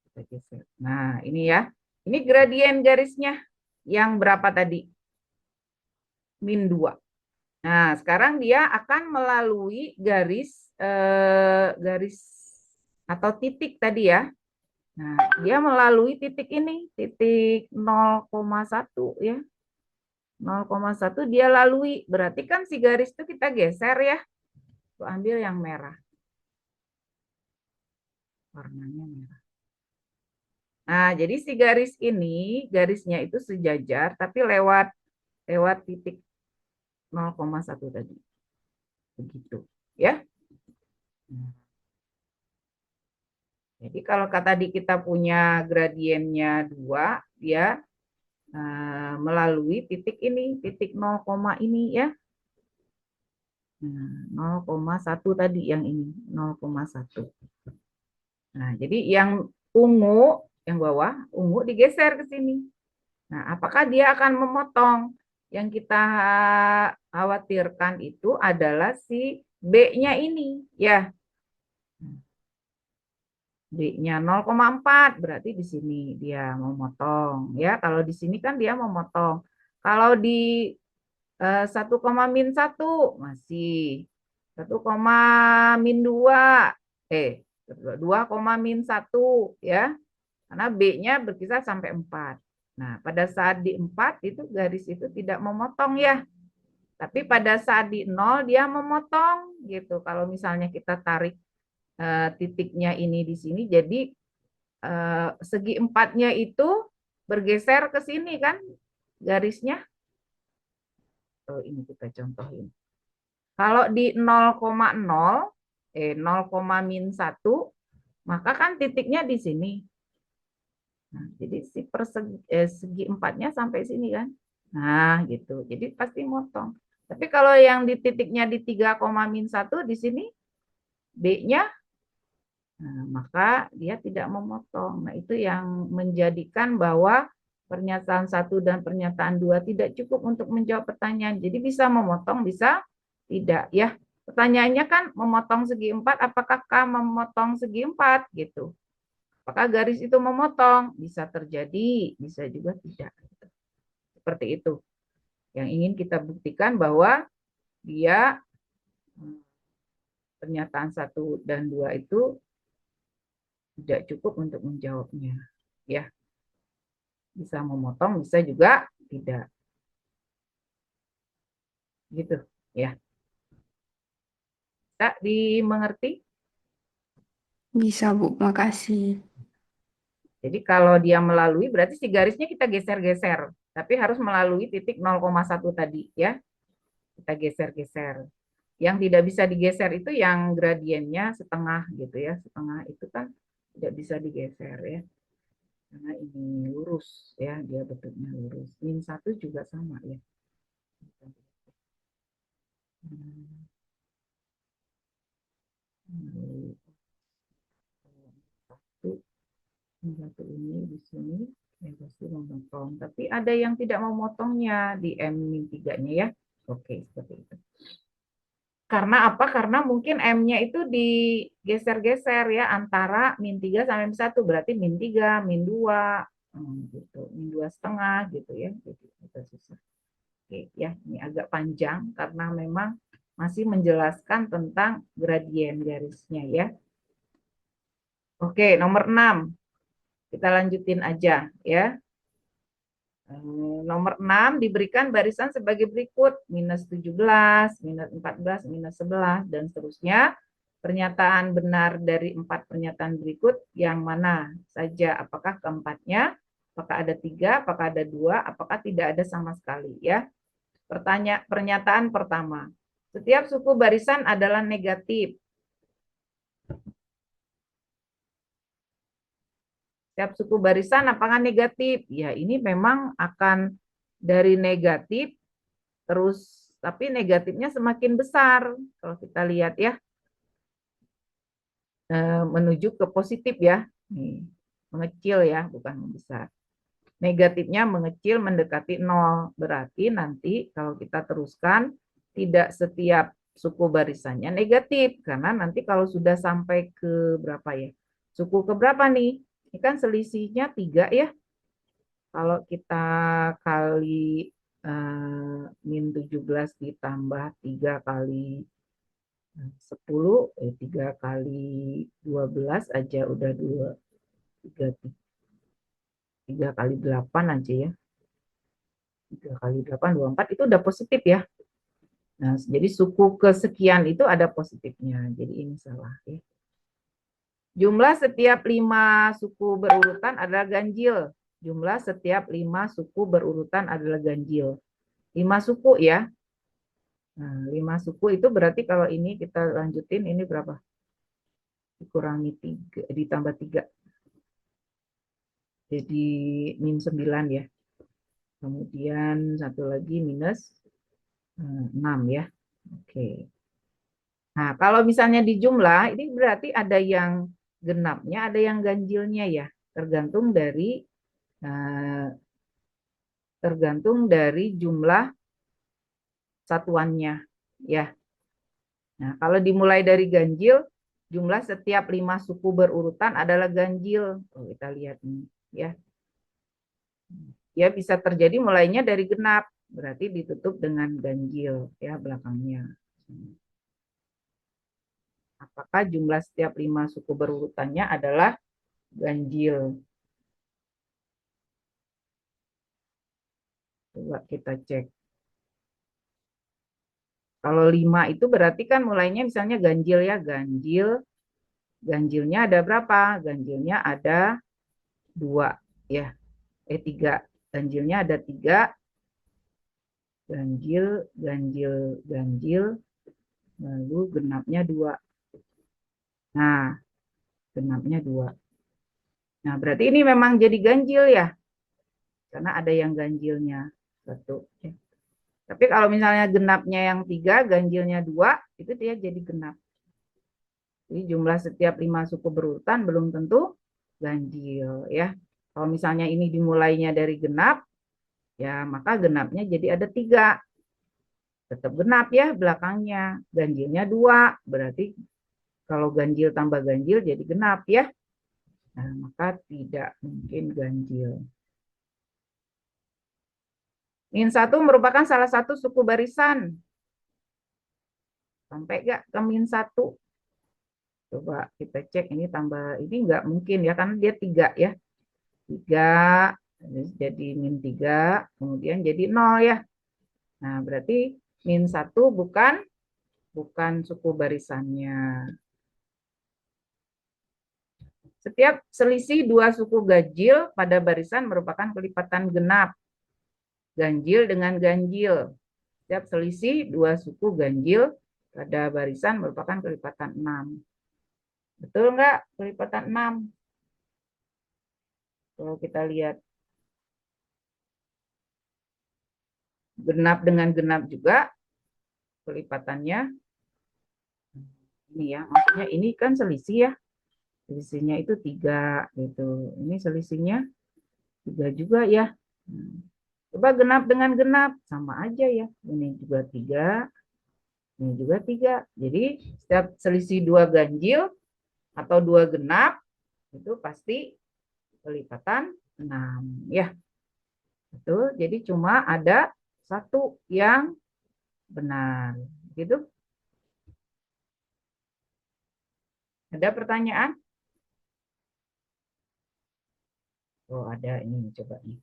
Kita geser. Nah, ini ya. Ini gradien garisnya yang berapa tadi? Min 2. Nah, sekarang dia akan melalui garis atau titik tadi ya. Nah, dia melalui titik ini, titik 0,1 ya. 0,1 dia lalui. Berarti kan si garis itu kita geser ya. Tuh, ambil yang merah. Warnanya merah. Nah, jadi si garis ini, garisnya itu sejajar tapi lewat titik 0,1 tadi. Begitu, ya. Jadi kalau tadi kita punya gradiennya 2, dia melalui titik ini, titik 0, ini ya. 0,1 tadi yang ini, 0,1. Nah, jadi yang ungu, yang bawah, ungu digeser ke sini. Nah, apakah dia akan memotong? Yang kita khawatirkan itu adalah si B-nya ini, ya. B-nya 0,4, berarti di sini dia memotong, ya. Kalau di sini kan dia memotong. Kalau di 1,-1 masih 1,-2, 2,-1 ya. Karena B-nya berkisar sampai 4. Nah, pada saat di 4 itu garis itu tidak memotong ya. Tapi pada saat di 0 dia memotong gitu. Kalau misalnya kita tarik titiknya ini di sini, jadi segi 4-nya itu bergeser ke sini kan garisnya. Ini kita contohin. Kalau di 0,0, 0,-1, maka kan titiknya di sini. Nah, jadi si segi 4-nya sampai sini kan. Nah, gitu. Jadi pasti motong. Tapi kalau yang di titiknya di 3,-1 di sini B-nya, nah, maka dia tidak memotong. Nah, itu yang menjadikan bahwa pernyataan 1 dan pernyataan 2 tidak cukup untuk menjawab pertanyaan. Jadi bisa memotong, bisa tidak ya. Pertanyaannya kan memotong segi 4, apakah K memotong segi 4 gitu. Apakah garis itu memotong? Bisa terjadi, bisa juga tidak. Seperti itu. Yang ingin kita buktikan bahwa dia pernyataan 1 dan 2 itu tidak cukup untuk menjawabnya. Ya, bisa memotong, bisa juga tidak. Gitu, ya. Tak dimengerti? Bisa, Bu. Makasih. Jadi kalau dia melalui berarti si garisnya kita geser-geser, tapi harus melalui titik 0,1 tadi ya. Kita geser-geser. Yang tidak bisa digeser itu yang gradiennya setengah gitu ya, setengah itu kan tidak bisa digeser ya. Karena ini lurus ya, dia bentuknya lurus. Min 1 juga sama ya. Satu ini di sini yang pasti memotong, tapi ada yang tidak memotongnya di M-3-nya ya. Oke, seperti itu. Karena apa? Karena mungkin M-nya itu digeser-geser ya antara min 3 sampai min 1, berarti min 3, min 2, gitu, min 2,5 gitu ya. Jadi agak susah. Oke, ya, ini agak panjang karena memang masih menjelaskan tentang gradien garisnya ya. Oke, nomor 6. Kita lanjutin aja ya. Nomor 6 diberikan barisan sebagai berikut, minus 17, minus 14, minus 11, dan seterusnya. Pernyataan benar dari 4 pernyataan berikut yang mana saja? Apakah keempatnya? Apakah ada 3? Apakah ada 2? Apakah tidak ada sama sekali? Ya. Pernyataan pertama. Setiap suku barisan adalah negatif. Setiap suku barisan apakah negatif? Ya, ini memang akan dari negatif terus, tapi negatifnya semakin besar kalau kita lihat ya, menuju ke positif ya. Nih, mengecil ya, bukan membesar. Negatifnya mengecil mendekati 0. Berarti nanti kalau kita teruskan tidak setiap suku barisannya negatif, karena nanti kalau sudah sampai ke berapa ya? Suku ke berapa nih? Ini kan selisihnya 3 ya. Kalau kita kali min 17 ditambah 3 kali 10, 3 kali 12 aja udah 3 kali 8 aja ya. 3 kali 8, 24 itu udah positif ya. Nah, jadi suku kesekian itu ada positifnya. Jadi ini salah ya. Jumlah setiap 5 suku berurutan adalah ganjil. Jumlah setiap 5 suku berurutan adalah ganjil. 5 suku ya. Nah, 5 suku itu berarti kalau ini kita lanjutin, ini berapa? Dikurangi 3, ditambah 3. Jadi min 9 ya. Kemudian satu lagi minus 6 ya. Oke. Nah, kalau misalnya di jumlah, ini berarti ada yang genapnya, ada yang ganjilnya ya. Eh, tergantung dari jumlah satuannya ya. Nah, kalau dimulai dari ganjil, jumlah setiap 5 suku berurutan adalah ganjil. Oh, kita lihat nih ya. Ya bisa terjadi mulainya dari genap, berarti ditutup dengan ganjil ya belakangnya. Apakah jumlah setiap 5 suku berurutannya adalah ganjil? Coba kita cek. Kalau 5 itu berarti kan mulainya misalnya ganjil ya, ganjil. Ganjilnya ada berapa? Ganjilnya ada 2 ya. 3. Ganjilnya ada 3. Ganjil, ganjil, ganjil. Lalu genapnya 2. Nah, genapnya 2. Nah, berarti ini memang jadi ganjil ya. Karena ada yang ganjilnya 1. Tapi kalau misalnya genapnya yang 3, ganjilnya 2, itu dia jadi genap. Jadi jumlah setiap 5 suku berurutan belum tentu ganjil ya. Kalau misalnya ini dimulainya dari genap, ya maka genapnya jadi ada 3. Tetap genap ya belakangnya. Ganjilnya 2, berarti kalau ganjil tambah ganjil jadi genap ya. Nah, maka tidak mungkin ganjil. Min 1 merupakan salah satu suku barisan. Sampai nggak ke min 1? Coba kita cek ini tambah, ini nggak mungkin ya, karena dia 3 ya. 3, jadi min 3, kemudian jadi 0 ya. Nah, berarti min 1 bukan suku barisannya. Setiap selisih 2 suku ganjil pada barisan merupakan kelipatan genap. Ganjil dengan ganjil. Setiap selisih 2 suku ganjil pada barisan merupakan kelipatan 6. Betul nggak kelipatan 6? Kalau kita lihat genap dengan genap juga kelipatannya Ini ya, maksudnya ini kan selisih ya. Selisihnya itu 3 gitu. Ini selisihnya 3 juga ya. Coba genap dengan genap sama aja ya. Ini juga 3, ini juga 3. Jadi setiap selisih 2 ganjil atau 2 genap itu pasti kelipatan 6 ya. Betul. Jadi cuma ada satu yang benar. Gitu. Ada pertanyaan? Oh, ada ini coba nih.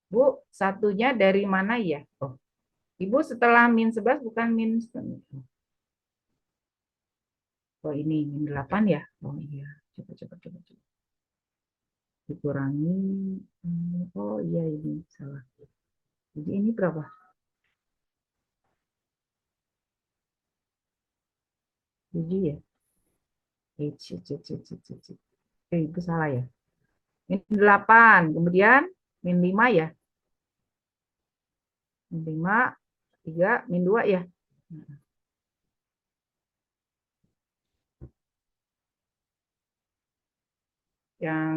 Bu, satunya dari mana ya? Oh, Ibu setelah -11 bukan oh ini -8 ya? Oh iya. Coba. Dikurangi. Oh iya ini salah. Jadi ini berapa? 7 ya? Itu salah ya? -8. Kemudian -5 ya? -5, 3, -2 ya? Yang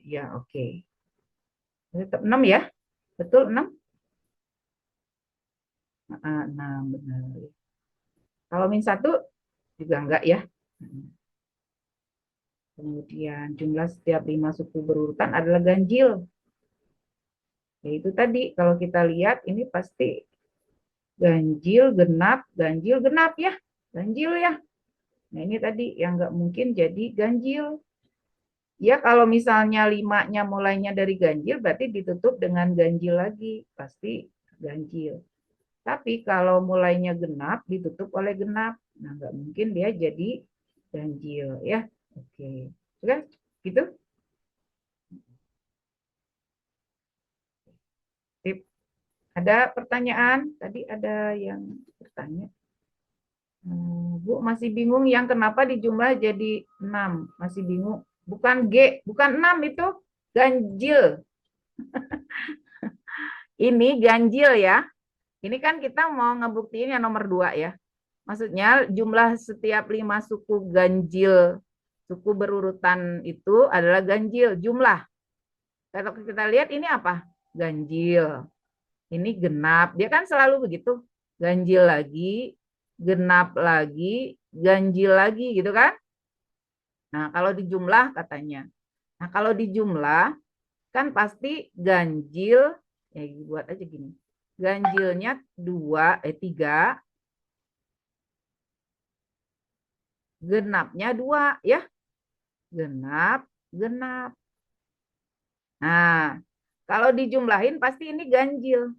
ya oke. Tetap 6 ya? Betul 6? 6 benar. Kalau -1 juga enggak ya? Kemudian jumlah setiap 5 suku berurutan adalah ganjil. Yaitu tadi kalau kita lihat ini pasti ganjil genap ya. Ganjil ya. Nah ini tadi yang enggak mungkin jadi ganjil. Ya kalau misalnya 5-nya mulainya dari ganjil berarti ditutup dengan ganjil lagi. Pasti ganjil. Tapi kalau mulainya genap ditutup oleh genap. Nah enggak mungkin dia jadi ganjil ya. Oke. Sudah gitu? Tip. Ada pertanyaan? Tadi ada yang bertanya. Bu, masih bingung yang kenapa dijumlah jadi 6? Masih bingung. Bukan G, bukan 6 itu ganjil. Ini ganjil ya. Ini kan kita mau ngebuktiin yang nomor 2 ya. Maksudnya jumlah setiap 5 suku ganjil, suku berurutan itu adalah ganjil, jumlah. Kalau kita lihat ini apa? Ganjil. Ini genap. Dia kan selalu begitu. Ganjil lagi, genap lagi, ganjil lagi gitu kan? Nah, kalau dijumlah katanya. Nah, kalau dijumlah kan pasti ganjil ya buat aja gini. Ganjilnya 3, genapnya 2 ya. Genap, genap. Nah, kalau dijumlahin pasti ini ganjil.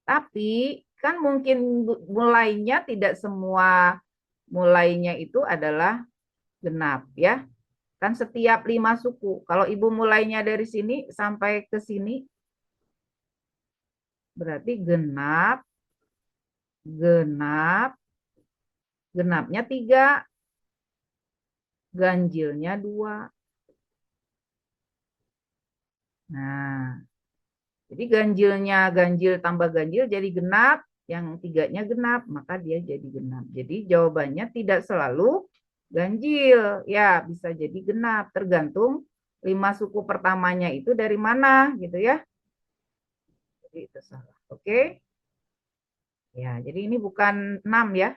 Tapi kan mungkin mulainya tidak semua mulainya itu adalah genap ya. Kan setiap 5 suku. Kalau ibu mulainya dari sini sampai ke sini berarti genap, genap, genapnya 3, ganjilnya 2. Nah, jadi ganjilnya ganjil tambah ganjil jadi genap, yang 3-nya genap, maka dia jadi genap. Jadi jawabannya tidak selalu ganjil, ya bisa jadi genap, tergantung 5 suku pertamanya itu dari mana gitu ya. Jadi itu salah. Oke. Ya, jadi ini bukan 6 ya,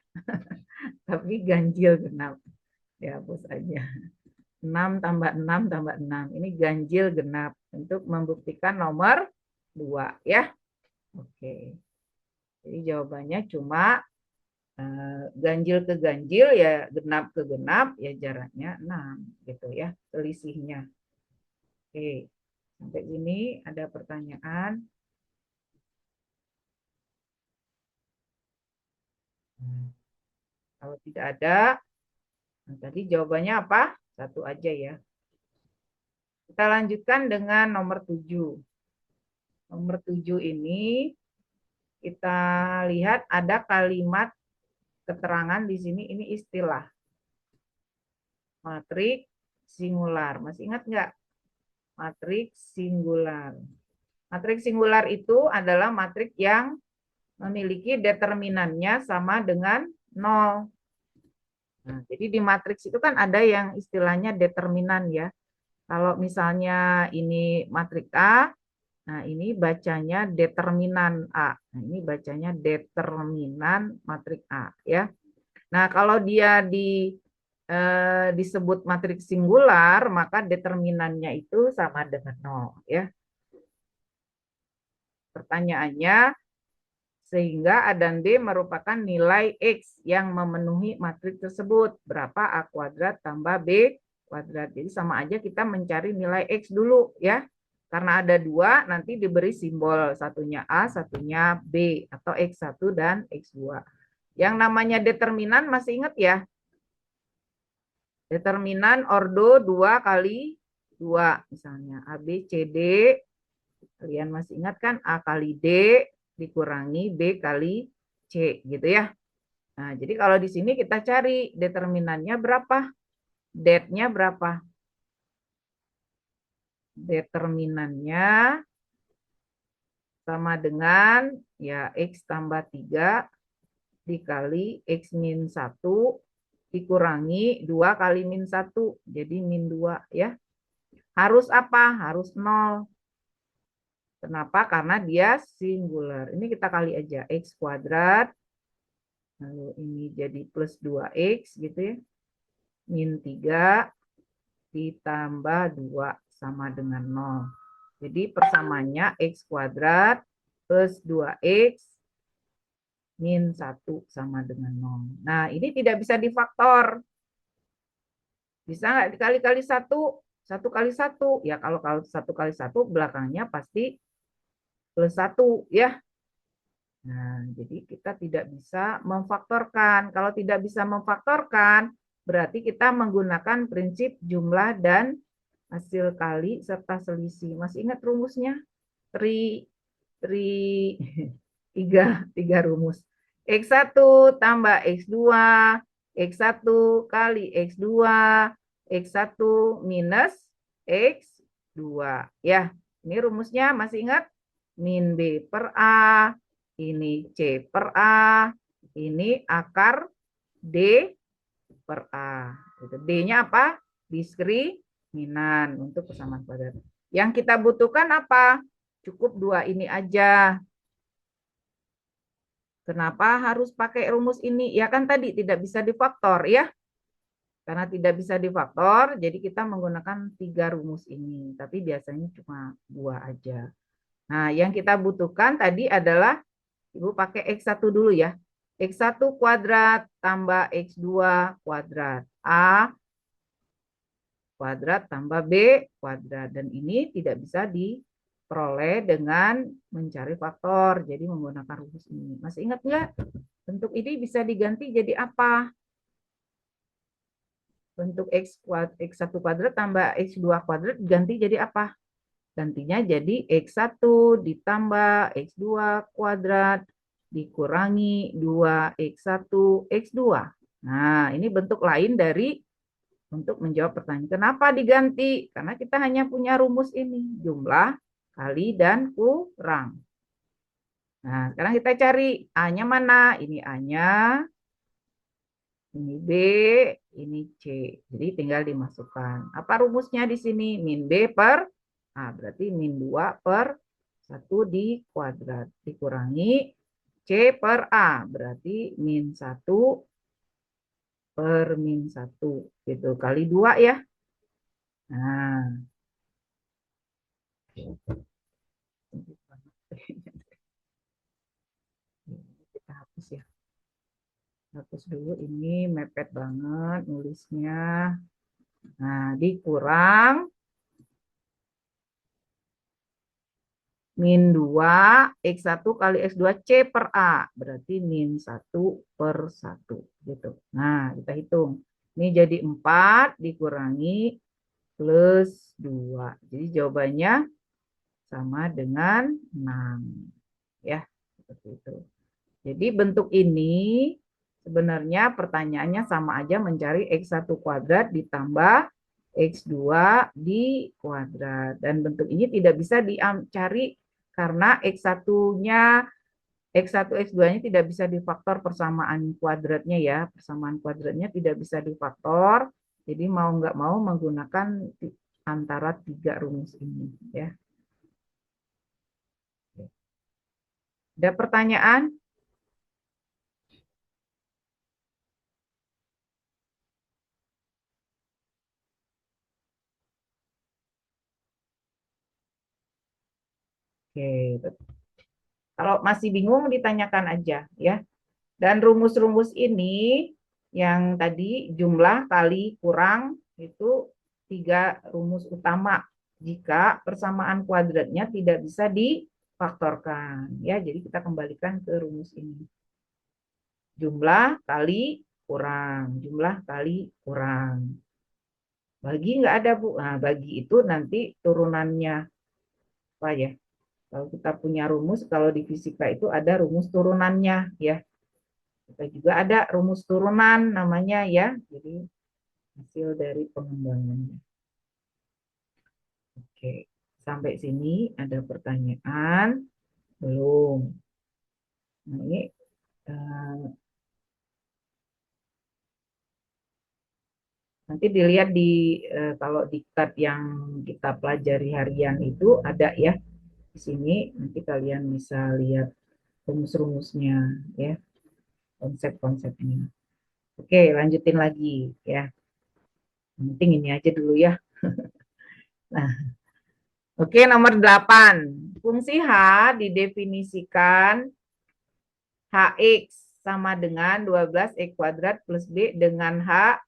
tapi ganjil genap. Ya, hapus aja. 6 tambah 6 tambah 6. Ini ganjil genap untuk membuktikan nomor 2 ya. Oke. Jadi jawabannya cuma ganjil ke ganjil ya genap ke genap ya jaraknya 6 gitu ya selisihnya. Oke. Sampai sini ada pertanyaan? Kalau tidak ada, nah tadi jawabannya apa? Satu aja ya. Kita lanjutkan dengan nomor 7. Nomor 7 ini kita lihat ada kalimat keterangan di sini, ini istilah. Matriks singular. Masih ingat nggak? Matriks singular. Matriks singular itu adalah matriks yang memiliki determinannya sama dengan 0. Nah, jadi di matriks itu kan ada yang istilahnya determinan ya. Kalau misalnya ini matriks A, nah ini bacanya determinan A. Nah, ini bacanya determinan matriks A ya. Nah, kalau dia disebut matriks singular, maka determinannya itu sama dengan 0 ya. Pertanyaannya, sehingga A dan B merupakan nilai X yang memenuhi matriks tersebut. Berapa A kuadrat tambah B kuadrat. Jadi sama aja kita mencari nilai X dulu ya. Karena ada dua, nanti diberi simbol. Satunya A, satunya B. Atau X1 dan X2. Yang namanya determinan masih ingat ya? Determinan ordo 2 kali 2. Misalnya A, B, C, D. Kalian masih ingat kan? A kali D dikurangi B kali C gitu ya. Nah, jadi kalau di sini kita cari determinannya berapa? Det-nya berapa? Determinannya sama dengan ya X tambah 3 dikali X min 1 dikurangi 2 kali min 1. Jadi min 2 ya. Harus apa? Harus 0. Kenapa? Karena dia singular. Ini kita kali aja. X kuadrat. Lalu ini jadi plus 2X gitu ya. Min 3 ditambah 2 sama dengan 0. Jadi persamanya X kuadrat plus 2X min 1 sama dengan 0. Nah, ini tidak bisa difaktor. Bisa nggak dikali-kali 1? 1 kali 1. Ya, kalau 1 kali 1 belakangnya pasti plus 1 ya. Nah, jadi kita tidak bisa memfaktorkan. Kalau tidak bisa memfaktorkan, berarti kita menggunakan prinsip jumlah dan hasil kali serta selisih. Masih ingat rumusnya? Tiga rumus. X1 tambah X2, X1 kali X2, X1 minus X2. Ya, ini rumusnya masih ingat? Min B per A, ini C per A, ini akar D per A. D-nya apa? Diskriminan untuk persamaan kuadrat. Yang kita butuhkan apa? Cukup dua ini aja. Kenapa harus pakai rumus ini? Ya kan tadi tidak bisa difaktor ya. Karena tidak bisa difaktor, jadi kita menggunakan 3 rumus ini. Tapi biasanya cuma 2 aja. Nah, yang kita butuhkan tadi adalah, Ibu pakai X1 dulu ya. X1 kuadrat tambah X2 kuadrat. A kuadrat tambah B kuadrat. Dan ini tidak bisa diperoleh dengan mencari faktor. Jadi menggunakan rumus ini. Masih ingat nggak? Bentuk ini bisa diganti jadi apa? Bentuk X1 kuadrat tambah X2 kuadrat diganti jadi apa? Gantinya jadi X1 ditambah X2 kuadrat dikurangi 2X1 X2. Nah, ini bentuk lain dari untuk menjawab pertanyaan. Kenapa diganti? Karena kita hanya punya rumus ini, jumlah kali dan kurang. Nah, sekarang kita cari A-nya mana? Ini A-nya, ini B, ini C. Jadi tinggal dimasukkan. Apa rumusnya di sini? Min B per A. Berarti min 2 per 1 di kuadrat. Dikurangi C per A. Berarti min 1 per min 1. Gitu. Kali 2 ya. Nah. Kita hapus ya. Hapus dulu, ini mepet banget nulisnya. Nah, dikurang min 2 X1 kali X2 C per A. Berarti min 1 per 1. Gitu. Nah, kita hitung. Ini jadi 4 dikurangi plus 2. Jadi jawabannya sama dengan 6. Ya, seperti itu. Jadi bentuk ini sebenarnya pertanyaannya sama aja mencari X1 kuadrat ditambah X2 di kuadrat. Dan bentuk ini tidak bisa dicari karena X1-nya X1, X2-nya tidak bisa difaktor persamaan kuadratnya ya. Persamaan kuadratnya tidak bisa difaktor. Jadi mau nggak mau menggunakan antara 3 rumus ini ya. Ada pertanyaan? Oke, kalau masih bingung ditanyakan aja ya. Dan rumus-rumus ini yang tadi jumlah kali kurang itu 3 rumus utama jika persamaan kuadratnya tidak bisa difaktorkan ya. Jadi kita kembalikan ke rumus ini. Jumlah kali kurang, jumlah kali kurang. Bagi nggak ada, Bu. Nah, bagi itu nanti turunannya apa ya? Kalau kita punya rumus, kalau di fisika itu ada rumus turunannya ya. Kita juga ada rumus turunan namanya ya. Jadi hasil dari pengembangannya. Oke, sampai sini ada pertanyaan? Belum. Nah, ini nanti dilihat di kalau diktat yang kita pelajari harian itu ada ya. Di sini nanti kalian bisa lihat rumus-rumusnya ya, konsep-konsepnya. Oke, lanjutin lagi ya. Yang penting ini aja dulu ya. Nah, oke, nomor 8. Fungsi H didefinisikan Hx sama dengan 12x kuadrat plus B dengan H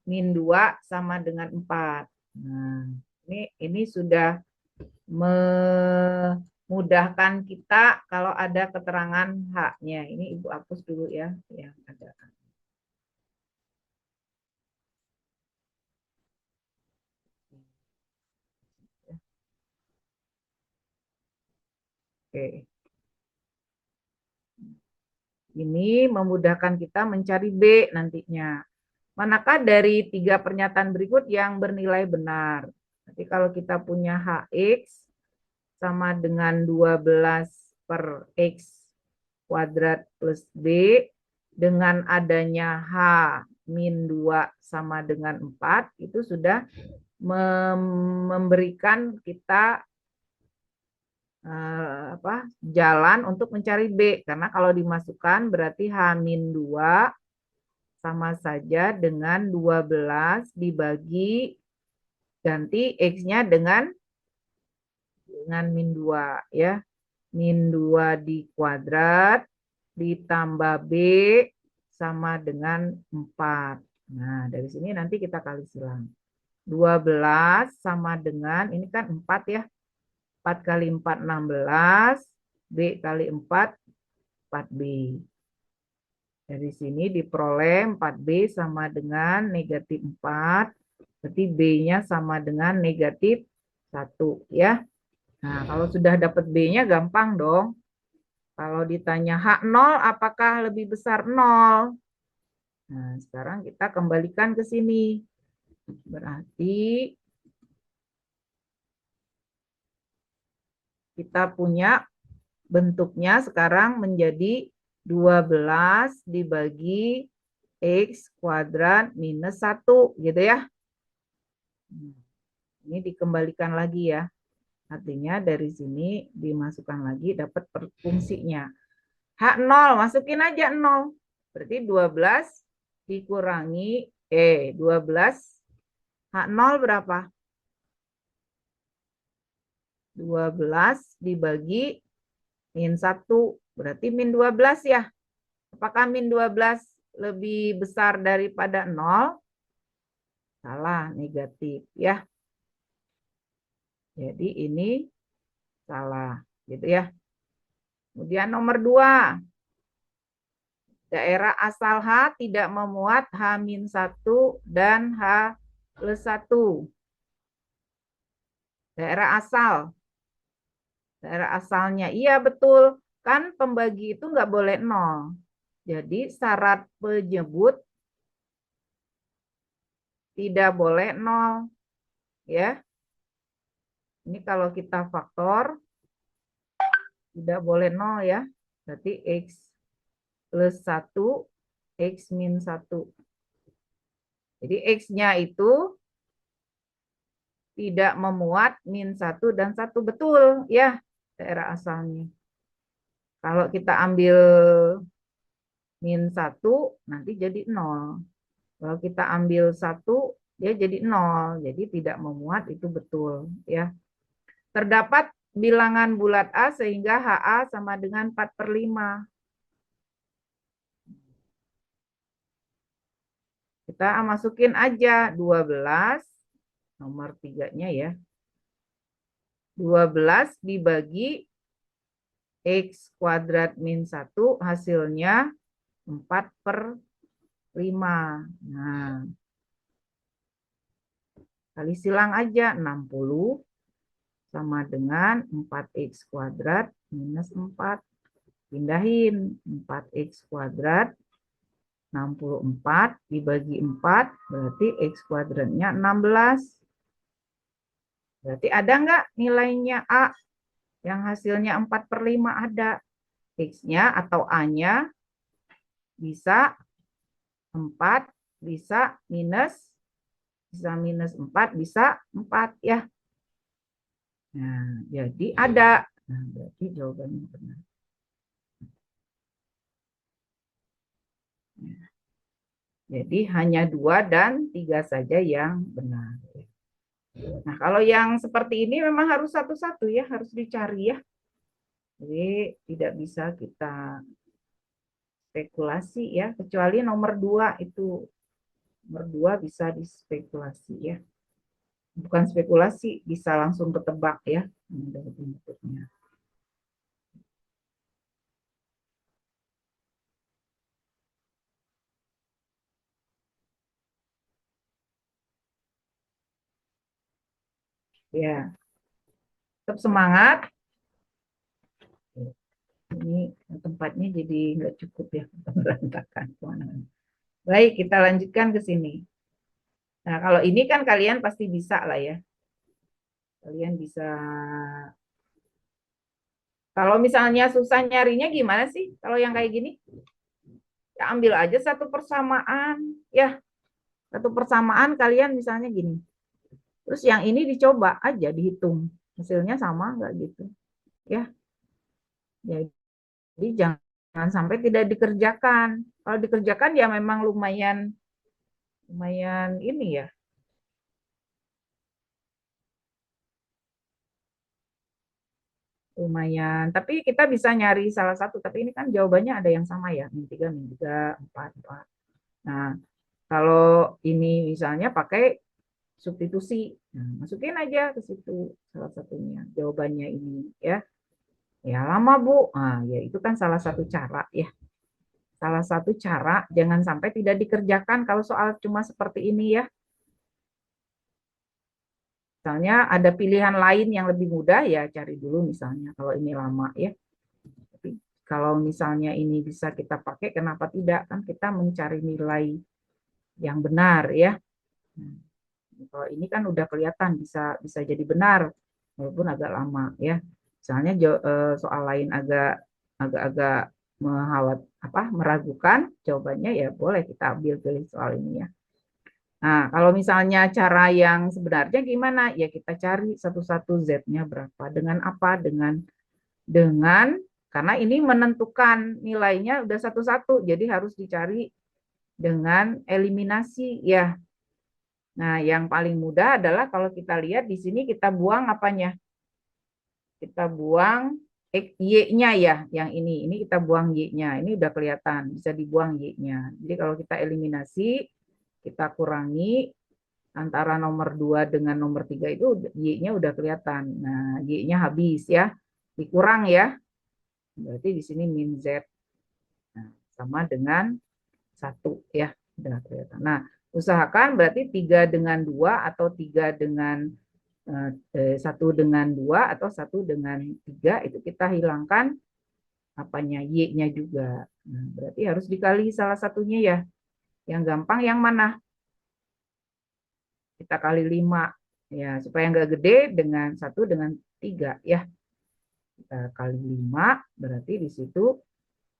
min 2 sama dengan 4. Nah, ini sudah memudahkan kita kalau ada keterangan H-nya. Ini Ibu hapus dulu ya yang ada. Oke. Ini memudahkan kita mencari B nantinya. Manakah dari 3 pernyataan berikut yang bernilai benar? Jadi kalau kita punya Hx sama dengan 12 per X kuadrat plus B, dengan adanya H min 2 sama dengan 4, itu sudah memberikan kita jalan untuk mencari B. Karena kalau dimasukkan berarti H-2 sama saja dengan 12 dibagi ganti X-nya dengan min 2 ya. Min 2 di kuadrat ditambah B sama dengan 4. Nah, dari sini nanti kita kali silang. 12 sama dengan, ini kan 4 ya. 4 kali 4, 16. B kali 4, 4B. Dari sini diperoleh 4B sama dengan negatif 4. Berarti B-nya sama dengan negatif 1 ya. Nah, kalau sudah dapat B-nya gampang dong. Kalau ditanya H0 apakah lebih besar 0? Nah, sekarang kita kembalikan ke sini. Berarti kita punya bentuknya sekarang menjadi 12 dibagi X kuadrat minus 1 gitu ya. Ini dikembalikan lagi ya. Artinya dari sini dimasukkan lagi dapat fungsinya. H0 masukin aja 0. Berarti 12 dikurangi 12 H0 berapa? 12 dibagi min 1. Berarti min 12 ya. Apakah min 12 lebih besar daripada 0? Salah, negatif ya. Jadi ini salah gitu ya. Kemudian nomor 2. Daerah asal H tidak memuat H-1 dan H plus 1. Daerah asal. Daerah asalnya. Iya betul. Kan pembagi itu nggak boleh 0. Jadi syarat penyebut tidak boleh 0. Ya. Ini kalau kita faktor tidak boleh 0 ya. Berarti X plus 1, X min 1. Jadi X-nya itu tidak memuat min 1 dan 1. Betul ya, daerah asalnya. Kalau kita ambil min 1, nanti jadi 0. Kalau kita ambil 1, dia jadi 0. Jadi tidak memuat, itu betul ya. Terdapat bilangan bulat A sehingga HA sama dengan 4/5. Kita masukin aja 12, nomor 3-nya ya. 12 dibagi X kuadrat min 1, hasilnya 4/5. Nah, kali silang aja, 60 sama dengan 4X kuadrat minus 4. Pindahin 4X kuadrat, 64 dibagi 4, berarti X kuadratnya 16. Berarti ada nggak nilainya A yang hasilnya 4/5? Ada. X-nya atau A-nya bisa 4, bisa minus 4, bisa 4 ya. Nah, jadi ada. Nah, berarti jawabannya benar. Jadi hanya 2 dan 3 saja yang benar. Nah, kalau yang seperti ini memang harus satu-satu ya, harus dicari ya. Jadi tidak bisa kita spekulasi ya, kecuali nomor 2 itu. Nomor 2 bisa dispekulasi ya. Bukan spekulasi, bisa langsung ketebak ya. Dari bentuknya. Ya, tetap semangat. Ini tempatnya jadi nggak cukup ya, berantakan kemana-mana. Baik, kita lanjutkan ke sini. Nah, kalau ini kan kalian pasti bisa lah ya. Kalian bisa. Kalau misalnya susah nyarinya gimana sih? Kalau yang kayak gini, ya ambil aja satu persamaan. Ya, satu persamaan kalian misalnya gini. Terus yang ini dicoba aja, dihitung. Hasilnya sama nggak gitu. Ya, jadi jangan sampai tidak dikerjakan. Kalau dikerjakan ya memang lumayan ini ya. Lumayan. Tapi kita bisa nyari salah satu. Tapi ini kan jawabannya ada yang sama ya. Min 3, min 3, 4, 4. Nah, kalau ini misalnya pakai substitusi. Nah, masukin aja ke situ salah satunya. Jawabannya ini ya. Ya lama Bu. Nah, ya itu kan salah satu cara ya. Salah satu cara, jangan sampai tidak dikerjakan kalau soal cuma seperti ini ya. Misalnya ada pilihan lain yang lebih mudah ya cari dulu misalnya kalau ini lama ya. Tapi kalau misalnya ini bisa kita pakai, kenapa tidak? Kan kita mencari nilai yang benar ya. Kalau ini kan udah kelihatan bisa bisa jadi benar walaupun agak lama ya. Misalnya soal lain agak meragukan, jawabannya ya boleh kita ambil pilih soal ini ya. Nah, kalau misalnya cara yang sebenarnya gimana? Ya kita cari satu-satu Z-nya berapa. Dengan apa? Dengan karena ini menentukan nilainya udah satu-satu, jadi harus dicari dengan eliminasi ya. Nah, yang paling mudah adalah kalau kita lihat di sini kita buang apanya? Kita buang Y-nya ya, yang ini. Ini kita buang Y-nya. Ini udah kelihatan, bisa dibuang Y-nya. Jadi kalau kita eliminasi, kita kurangi antara nomor 2 dengan nomor 3 itu Y-nya udah kelihatan. Nah, Y-nya habis ya. Dikurang ya. Berarti di sini min Z. Nah, sama dengan 1 ya. Udah kelihatan. Nah, usahakan berarti 3 dengan 2 atau 3 dengan 1 dengan 2 atau 1 dengan 3 itu kita hilangkan apanya Y-nya juga. Nah, berarti harus dikali salah satunya ya. Yang gampang yang mana? Kita kali 5 ya supaya nggak gede dengan 1 dengan 3 ya. Kita kali 5 berarti di situ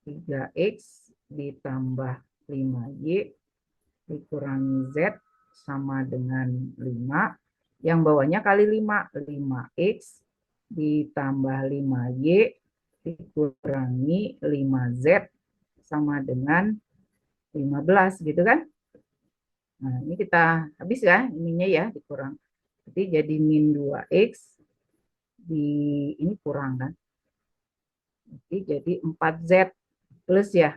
3X ditambah 5Y dikurangi Z sama dengan 5. Yang bawahnya kali 5. 5X ditambah 5Y dikurangi 5Z sama dengan 15 gitu kan. Nah, ini kita habis ya ininya ya dikurang. Jadi jadi min 2X di ini kurang kan. Jadi 4Z plus ya.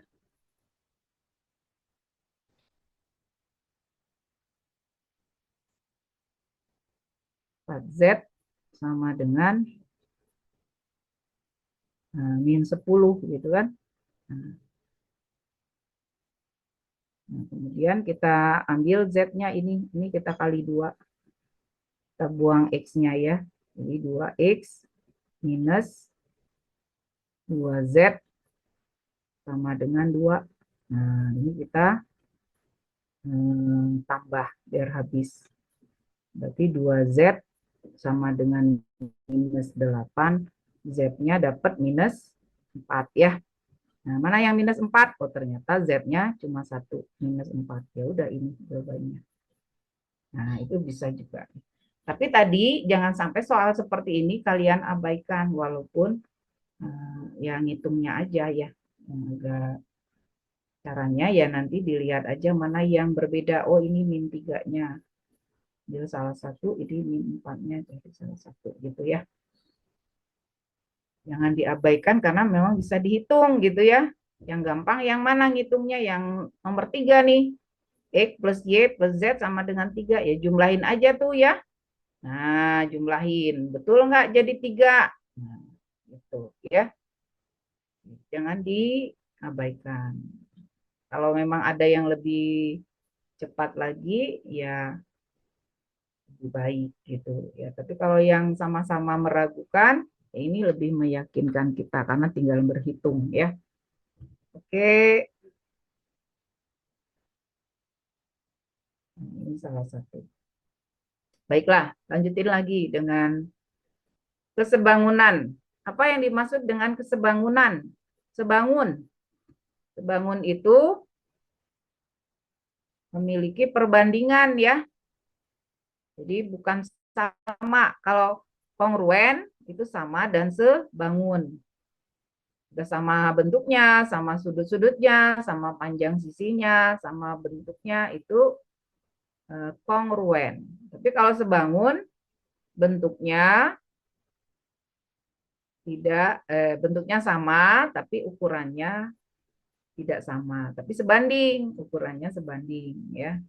4Z sama dengan min 10 gitu kan. Nah, kemudian kita ambil Z-nya ini kita kali 2. Kita buang X-nya ya. Jadi 2X minus 2Z sama dengan 2. Nah, ini kita tambah biar habis. Berarti 2Z sama dengan minus 8. Z-nya dapat minus 4 ya. Nah, mana yang minus 4? Oh, ternyata Z-nya cuma 1, minus 4. Ya udah ini jawabannya. Nah, itu bisa juga. Tapi tadi jangan sampai soal seperti ini kalian abaikan, walaupun ya ngitungnya aja ya. Agak caranya ya nanti dilihat aja mana yang berbeda. Oh, ini min 3-nya. Jadi salah satu, ini min 4-nya jadi salah satu gitu ya. Jangan diabaikan karena memang bisa dihitung gitu ya. Yang gampang yang mana ngitungnya? Yang nomor 3 nih. X plus Y plus Z sama dengan 3. Ya jumlahin aja tuh ya. Nah, jumlahin. Betul nggak jadi 3? Nah, gitu ya. Jangan diabaikan. Kalau memang ada yang lebih cepat lagi, ya lebih baik gitu ya. Tapi kalau yang sama-sama meragukan, ya ini lebih meyakinkan kita karena tinggal berhitung ya. Oke, ini salah satu. Baiklah, lanjutin lagi dengan kesebangunan. Apa yang dimaksud dengan kesebangunan? Sebangun. Sebangun itu memiliki perbandingan ya. Jadi bukan sama. Kalau kongruen itu sama dan sebangun. Sudah sama bentuknya, sama sudut-sudutnya, sama panjang sisinya, sama bentuknya itu kongruen. Tapi kalau sebangun bentuknya tidak bentuknya sama tapi ukurannya tidak sama. Tapi sebanding, ukurannya sebanding ya.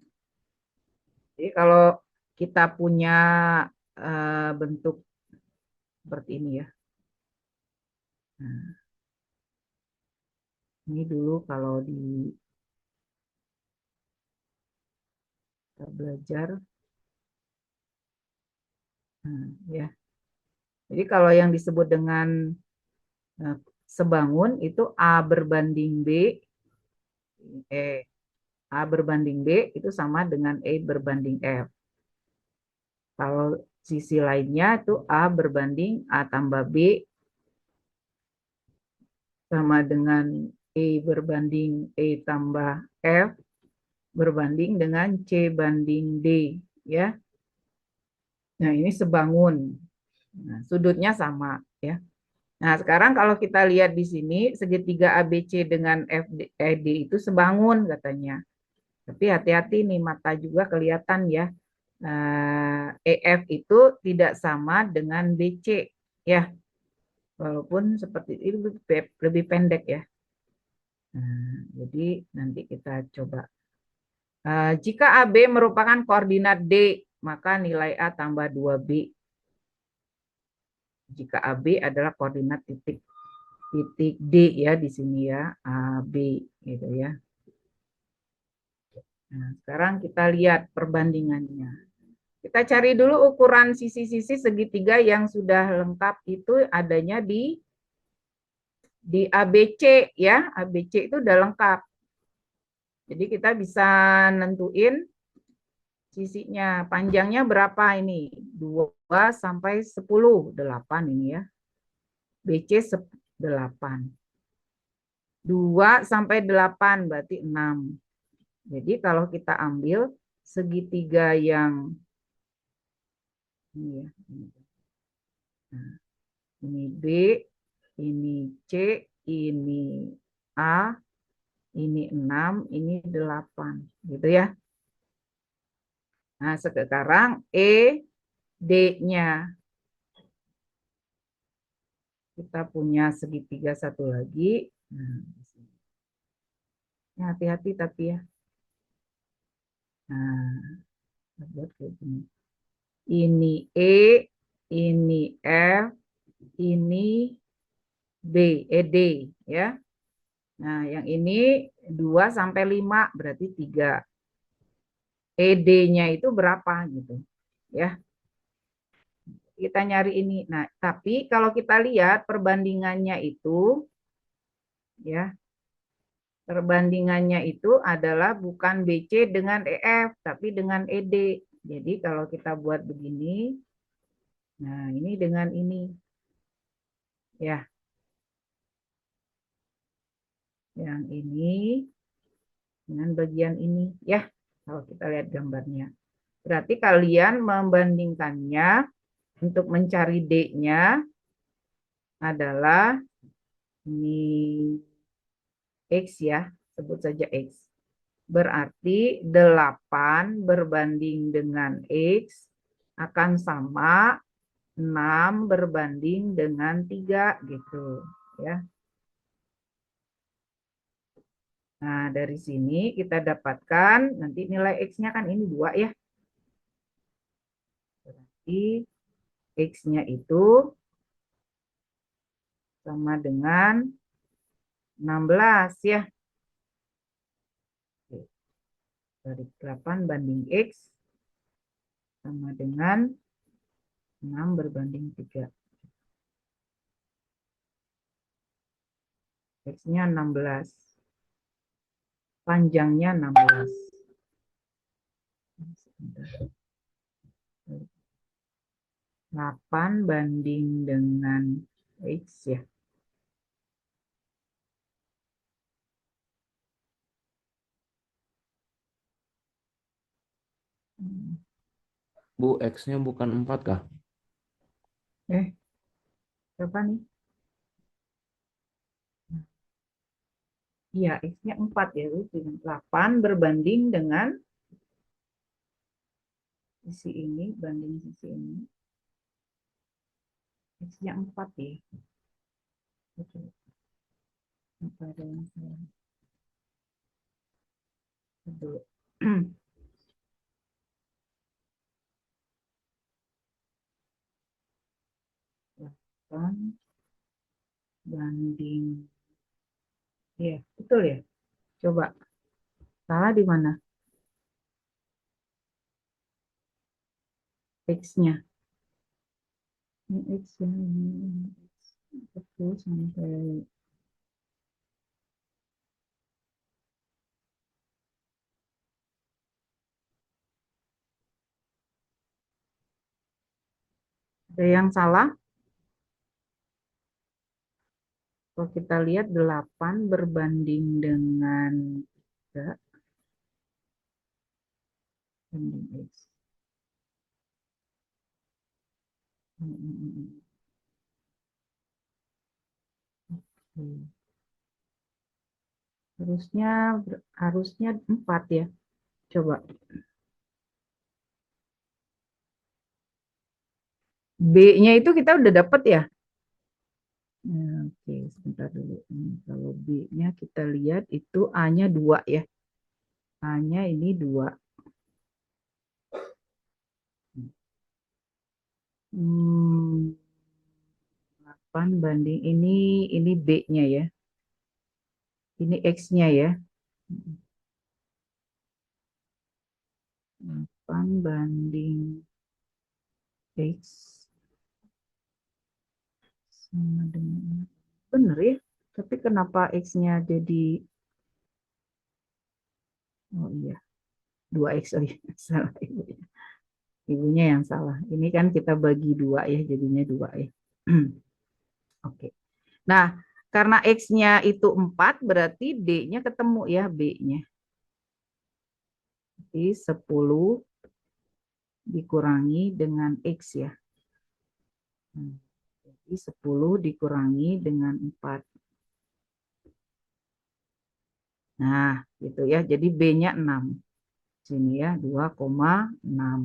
Jadi kalau kita punya bentuk seperti ini ya. Nah, ini dulu kalau kita belajar, nah, ya. Jadi kalau yang disebut dengan sebangun itu A berbanding B, A berbanding B itu sama dengan E berbanding F. Kalau sisi lainnya itu A berbanding A tambah B sama dengan E berbanding E tambah F berbanding dengan C banding D ya. Nah, ini sebangun. Nah, sudutnya sama ya. Nah, sekarang kalau kita lihat di sini segitiga ABC dengan FD itu sebangun katanya. Tapi hati-hati nih mata juga kelihatan ya. EF itu tidak sama dengan BC ya. Walaupun seperti itu lebih pendek ya. Nah, jadi nanti kita coba. Jika AB merupakan koordinat D, maka nilai A tambah 2B. Jika AB adalah koordinat titik D ya di sini ya, AB gitu ya. Nah, sekarang kita lihat perbandingannya. Kita cari dulu ukuran sisi-sisi segitiga yang sudah lengkap itu adanya di ABC ya. ABC itu udah lengkap. Jadi kita bisa nentuin sisinya. Panjangnya berapa ini? 2 sampai 10, 8 ini ya. BC 8. 2 sampai 8 berarti 6. Jadi kalau kita ambil segitiga yang ini ya. Nah, ini B, ini C, ini A, ini 6, ini 8. Gitu ya. Nah, sekarang E, D-nya. Kita punya segitiga satu lagi. Nah, hati-hati tapi ya. Nah, buat kayak gini. Ini E, ini F, ini B, D ya. Nah, yang ini 2 sampai 5 berarti 3. ED-nya itu berapa gitu. Ya. Kita nyari ini. Nah, tapi kalau kita lihat perbandingannya itu ya, perbandingannya itu adalah bukan BC dengan EF tapi dengan ED. Jadi kalau kita buat begini, nah ini dengan ini. Ya. Yang ini dengan bagian ini ya. Kalau kita lihat gambarnya. Berarti kalian membandingkannya untuk mencari D-nya adalah ini X ya, sebut saja X. Berarti 8 berbanding dengan X akan sama 6 berbanding dengan 3 gitu ya. Nah, dari sini kita dapatkan nanti nilai X-nya kan ini 2 ya. Berarti X-nya itu sama dengan 16 ya. Dari 8 banding X sama dengan 6 berbanding 3. X-nya 16. Panjangnya 16. 8 banding dengan X ya. Bu, X-nya bukan 4 kah? Berapa nih? Iya, X-nya 4 ya. 8 berbanding dengan sisi ini, banding sisi ini. X-nya 4 ya. Betul. Apa ada yang salah? Betul. 8 banding. Iya, betul ya. Coba. Salah di mana? X-nya. Ini X-nya. Betul sampai ada yang salah. Kalau kita lihat 8 berbanding dengan 3 banding X. Harusnya 4 ya. Coba. B-nya itu kita udah dapat ya. Oke, sebentar dulu. Kalau B-nya kita lihat itu A-nya 2 ya. A-nya ini 2. 8 banding ini B-nya ya. Ini X-nya ya. 8 banding X sama dengan benar ya. Tapi kenapa X-nya jadi oh iya 2X oh iya salah ibunya. Ibunya yang salah. Ini kan kita bagi 2 ya jadinya 2 ya. Oke. Nah, Karena X-nya itu 4, berarti D-nya ketemu ya, B-nya. Jadi 10 dikurangi dengan X ya. Jadi 10 dikurangi dengan 4. Nah, gitu ya. Jadi B-nya 6. Sini ya, 2,6. Nah,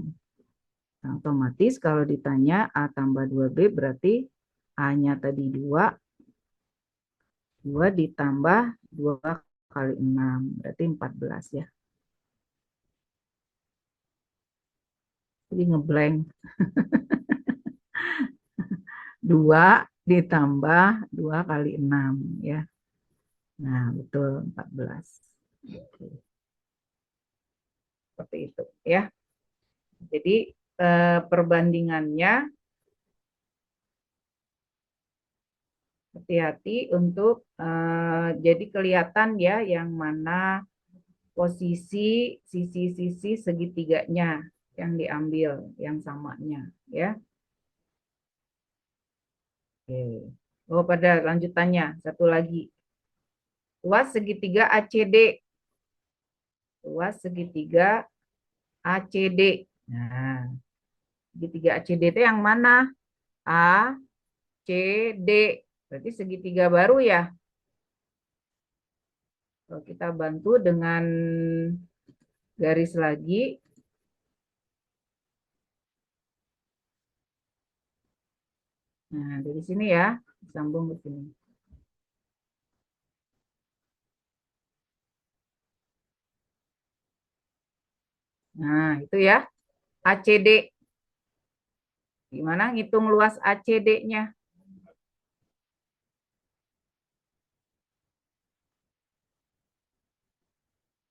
otomatis kalau ditanya A tambah 2B berarti A-nya tadi 2. 2 ditambah 2 kali 6. Berarti 14 ya. Jadi ngeblank. 2 ditambah 2 kali 6 ya. Nah, betul 14. Oke. Seperti itu ya. Jadi perbandingannya hati-hati untuk jadi kelihatan ya yang mana posisi sisi-sisi segitiganya yang diambil, yang samanya ya. Oke. Oh, pada lanjutannya satu lagi. Luas segitiga ACD. Luas segitiga ACD. Nah, segitiga ACD itu yang mana? A, C, D. Berarti segitiga baru ya. Kalau kita bantu dengan garis lagi. Nah, dari sini ya, sambung ke sini. Nah, itu ya, ACD. Gimana ngitung luas ACD-nya?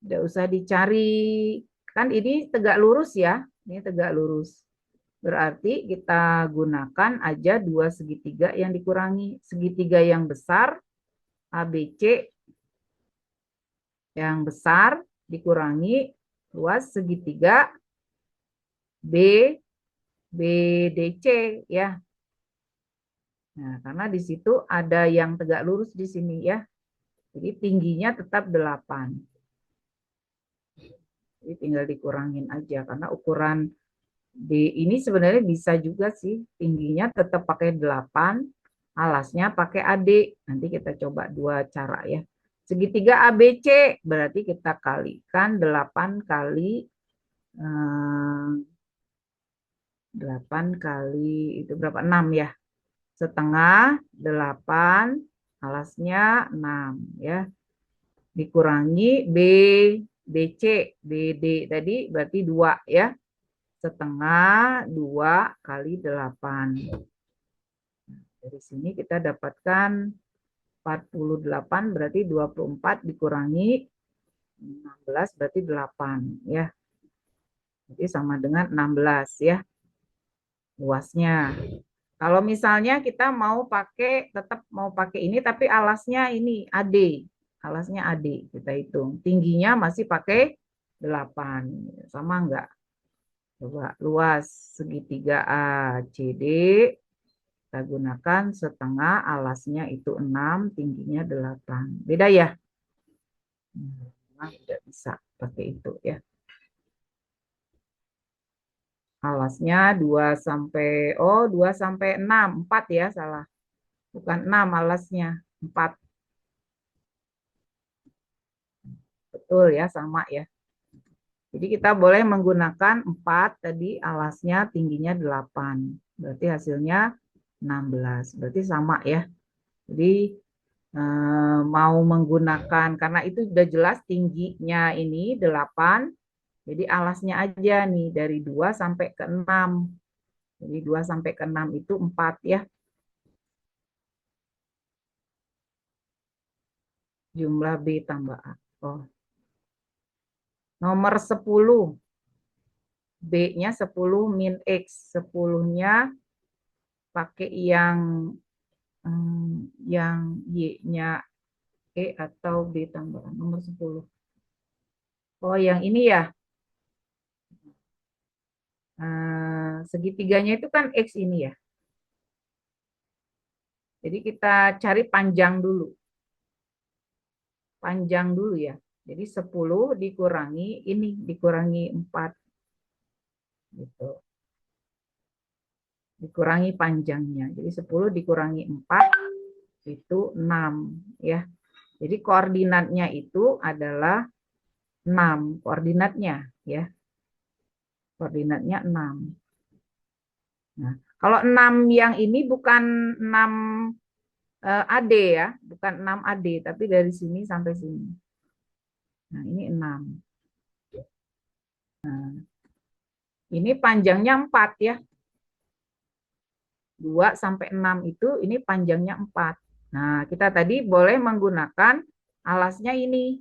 Tidak usah dicari. Kan ini tegak lurus ya. Ini tegak lurus. Berarti kita gunakan aja dua segitiga yang dikurangi. Segitiga yang besar, ABC, yang besar dikurangi luas segitiga B, BDC ya. Nah, karena di situ ada yang tegak lurus di sini ya. Jadi tingginya tetap 8. Jadi tinggal dikurangin aja karena ukuran D ini sebenarnya bisa juga sih tingginya tetap pakai 8, alasnya pakai AD. Nanti kita coba dua cara ya. Segitiga ABC berarti kita kalikan 8 kali 8 kali itu berapa? 6 ya. Setengah 8 alasnya 6 ya. Dikurangi BC, BD tadi berarti 2 ya. Setengah 2 kali 8. Dari sini kita dapatkan 48 berarti 24 dikurangi 16 berarti 8 ya. Jadi sama dengan 16 ya luasnya. Kalau misalnya kita mau pakai tetap mau pakai ini tapi alasnya ini AD. Alasnya AD kita hitung. Tingginya masih pakai 8. Sama enggak? Coba luas segitiga ACD kita gunakan setengah, alasnya itu 6, tingginya 8. Beda ya? Nah, tidak bisa pakai itu ya. Alasnya 2 sampai 2 sampai 6, 4 ya, salah. Bukan 6 alasnya, 4. Betul ya, sama ya. Jadi kita boleh menggunakan 4 tadi alasnya tingginya 8. Berarti hasilnya 16. Berarti sama ya. Jadi mau menggunakan karena itu sudah jelas tingginya ini 8. Jadi alasnya aja nih dari 2 sampai ke 6. Jadi 2 sampai ke 6 itu 4 ya. Jumlah B tambah A. Oh. Nomor 10. B-nya 10 min X. 10-nya pakai yang Y-nya E atau B tambahan. Nomor 10. Oh, yang ini ya. Segitiganya itu kan X ini ya. Jadi kita cari panjang dulu. Panjang dulu ya. Jadi 10 dikurangi ini, dikurangi 4. Gitu. Dikurangi panjangnya. Jadi 10 dikurangi 4 itu 6 ya. Jadi koordinatnya itu adalah 6 koordinatnya ya. Koordinatnya 6. Nah, kalau 6 yang ini bukan 6 AD ya, bukan 6 AD, tapi dari sini sampai sini. Nah, ini 6. Nah, ini panjangnya 4 ya. 2 sampai 6 itu ini panjangnya 4. Nah, kita tadi boleh menggunakan alasnya ini.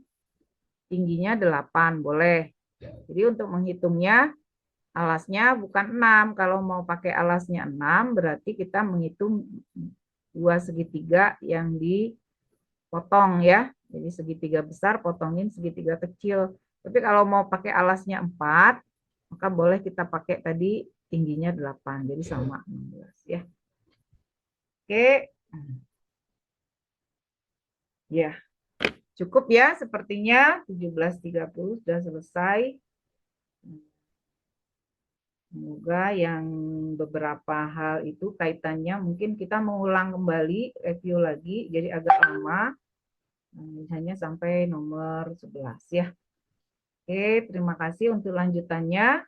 Tingginya 8, boleh. Jadi untuk menghitungnya alasnya bukan 6. Kalau mau pakai alasnya 6, berarti kita menghitung 2 segitiga yang dipotong ya. Jadi segitiga besar potongin segitiga kecil. Tapi kalau mau pakai alasnya 4, maka boleh kita pakai tadi tingginya 8. Jadi sama 16 ya. Oke. Ya. Cukup ya sepertinya 17.30 sudah selesai. Semoga yang beberapa hal itu kaitannya mungkin kita mengulang kembali, review lagi, jadi agak lama. Misalnya sampai nomor 11 ya. Oke, terima kasih untuk lanjutannya.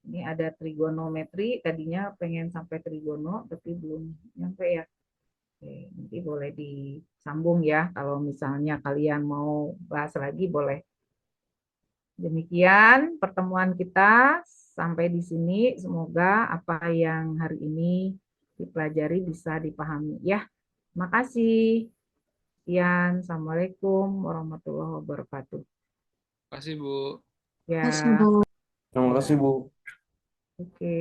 Ini ada trigonometri, tadinya pengen sampai trigono, tapi belum nyampe ya. Oke, nanti boleh disambung ya, kalau misalnya kalian mau bahas lagi boleh. Demikian pertemuan kita sampai di sini. Semoga apa yang hari ini dipelajari bisa dipahami ya. Terima kasih. Sekian. Assalamualaikum warahmatullahi wabarakatuh. Terima kasih, Bu. Ya, Kasih, Bu. Terima ya. kasih, Bu. Oke.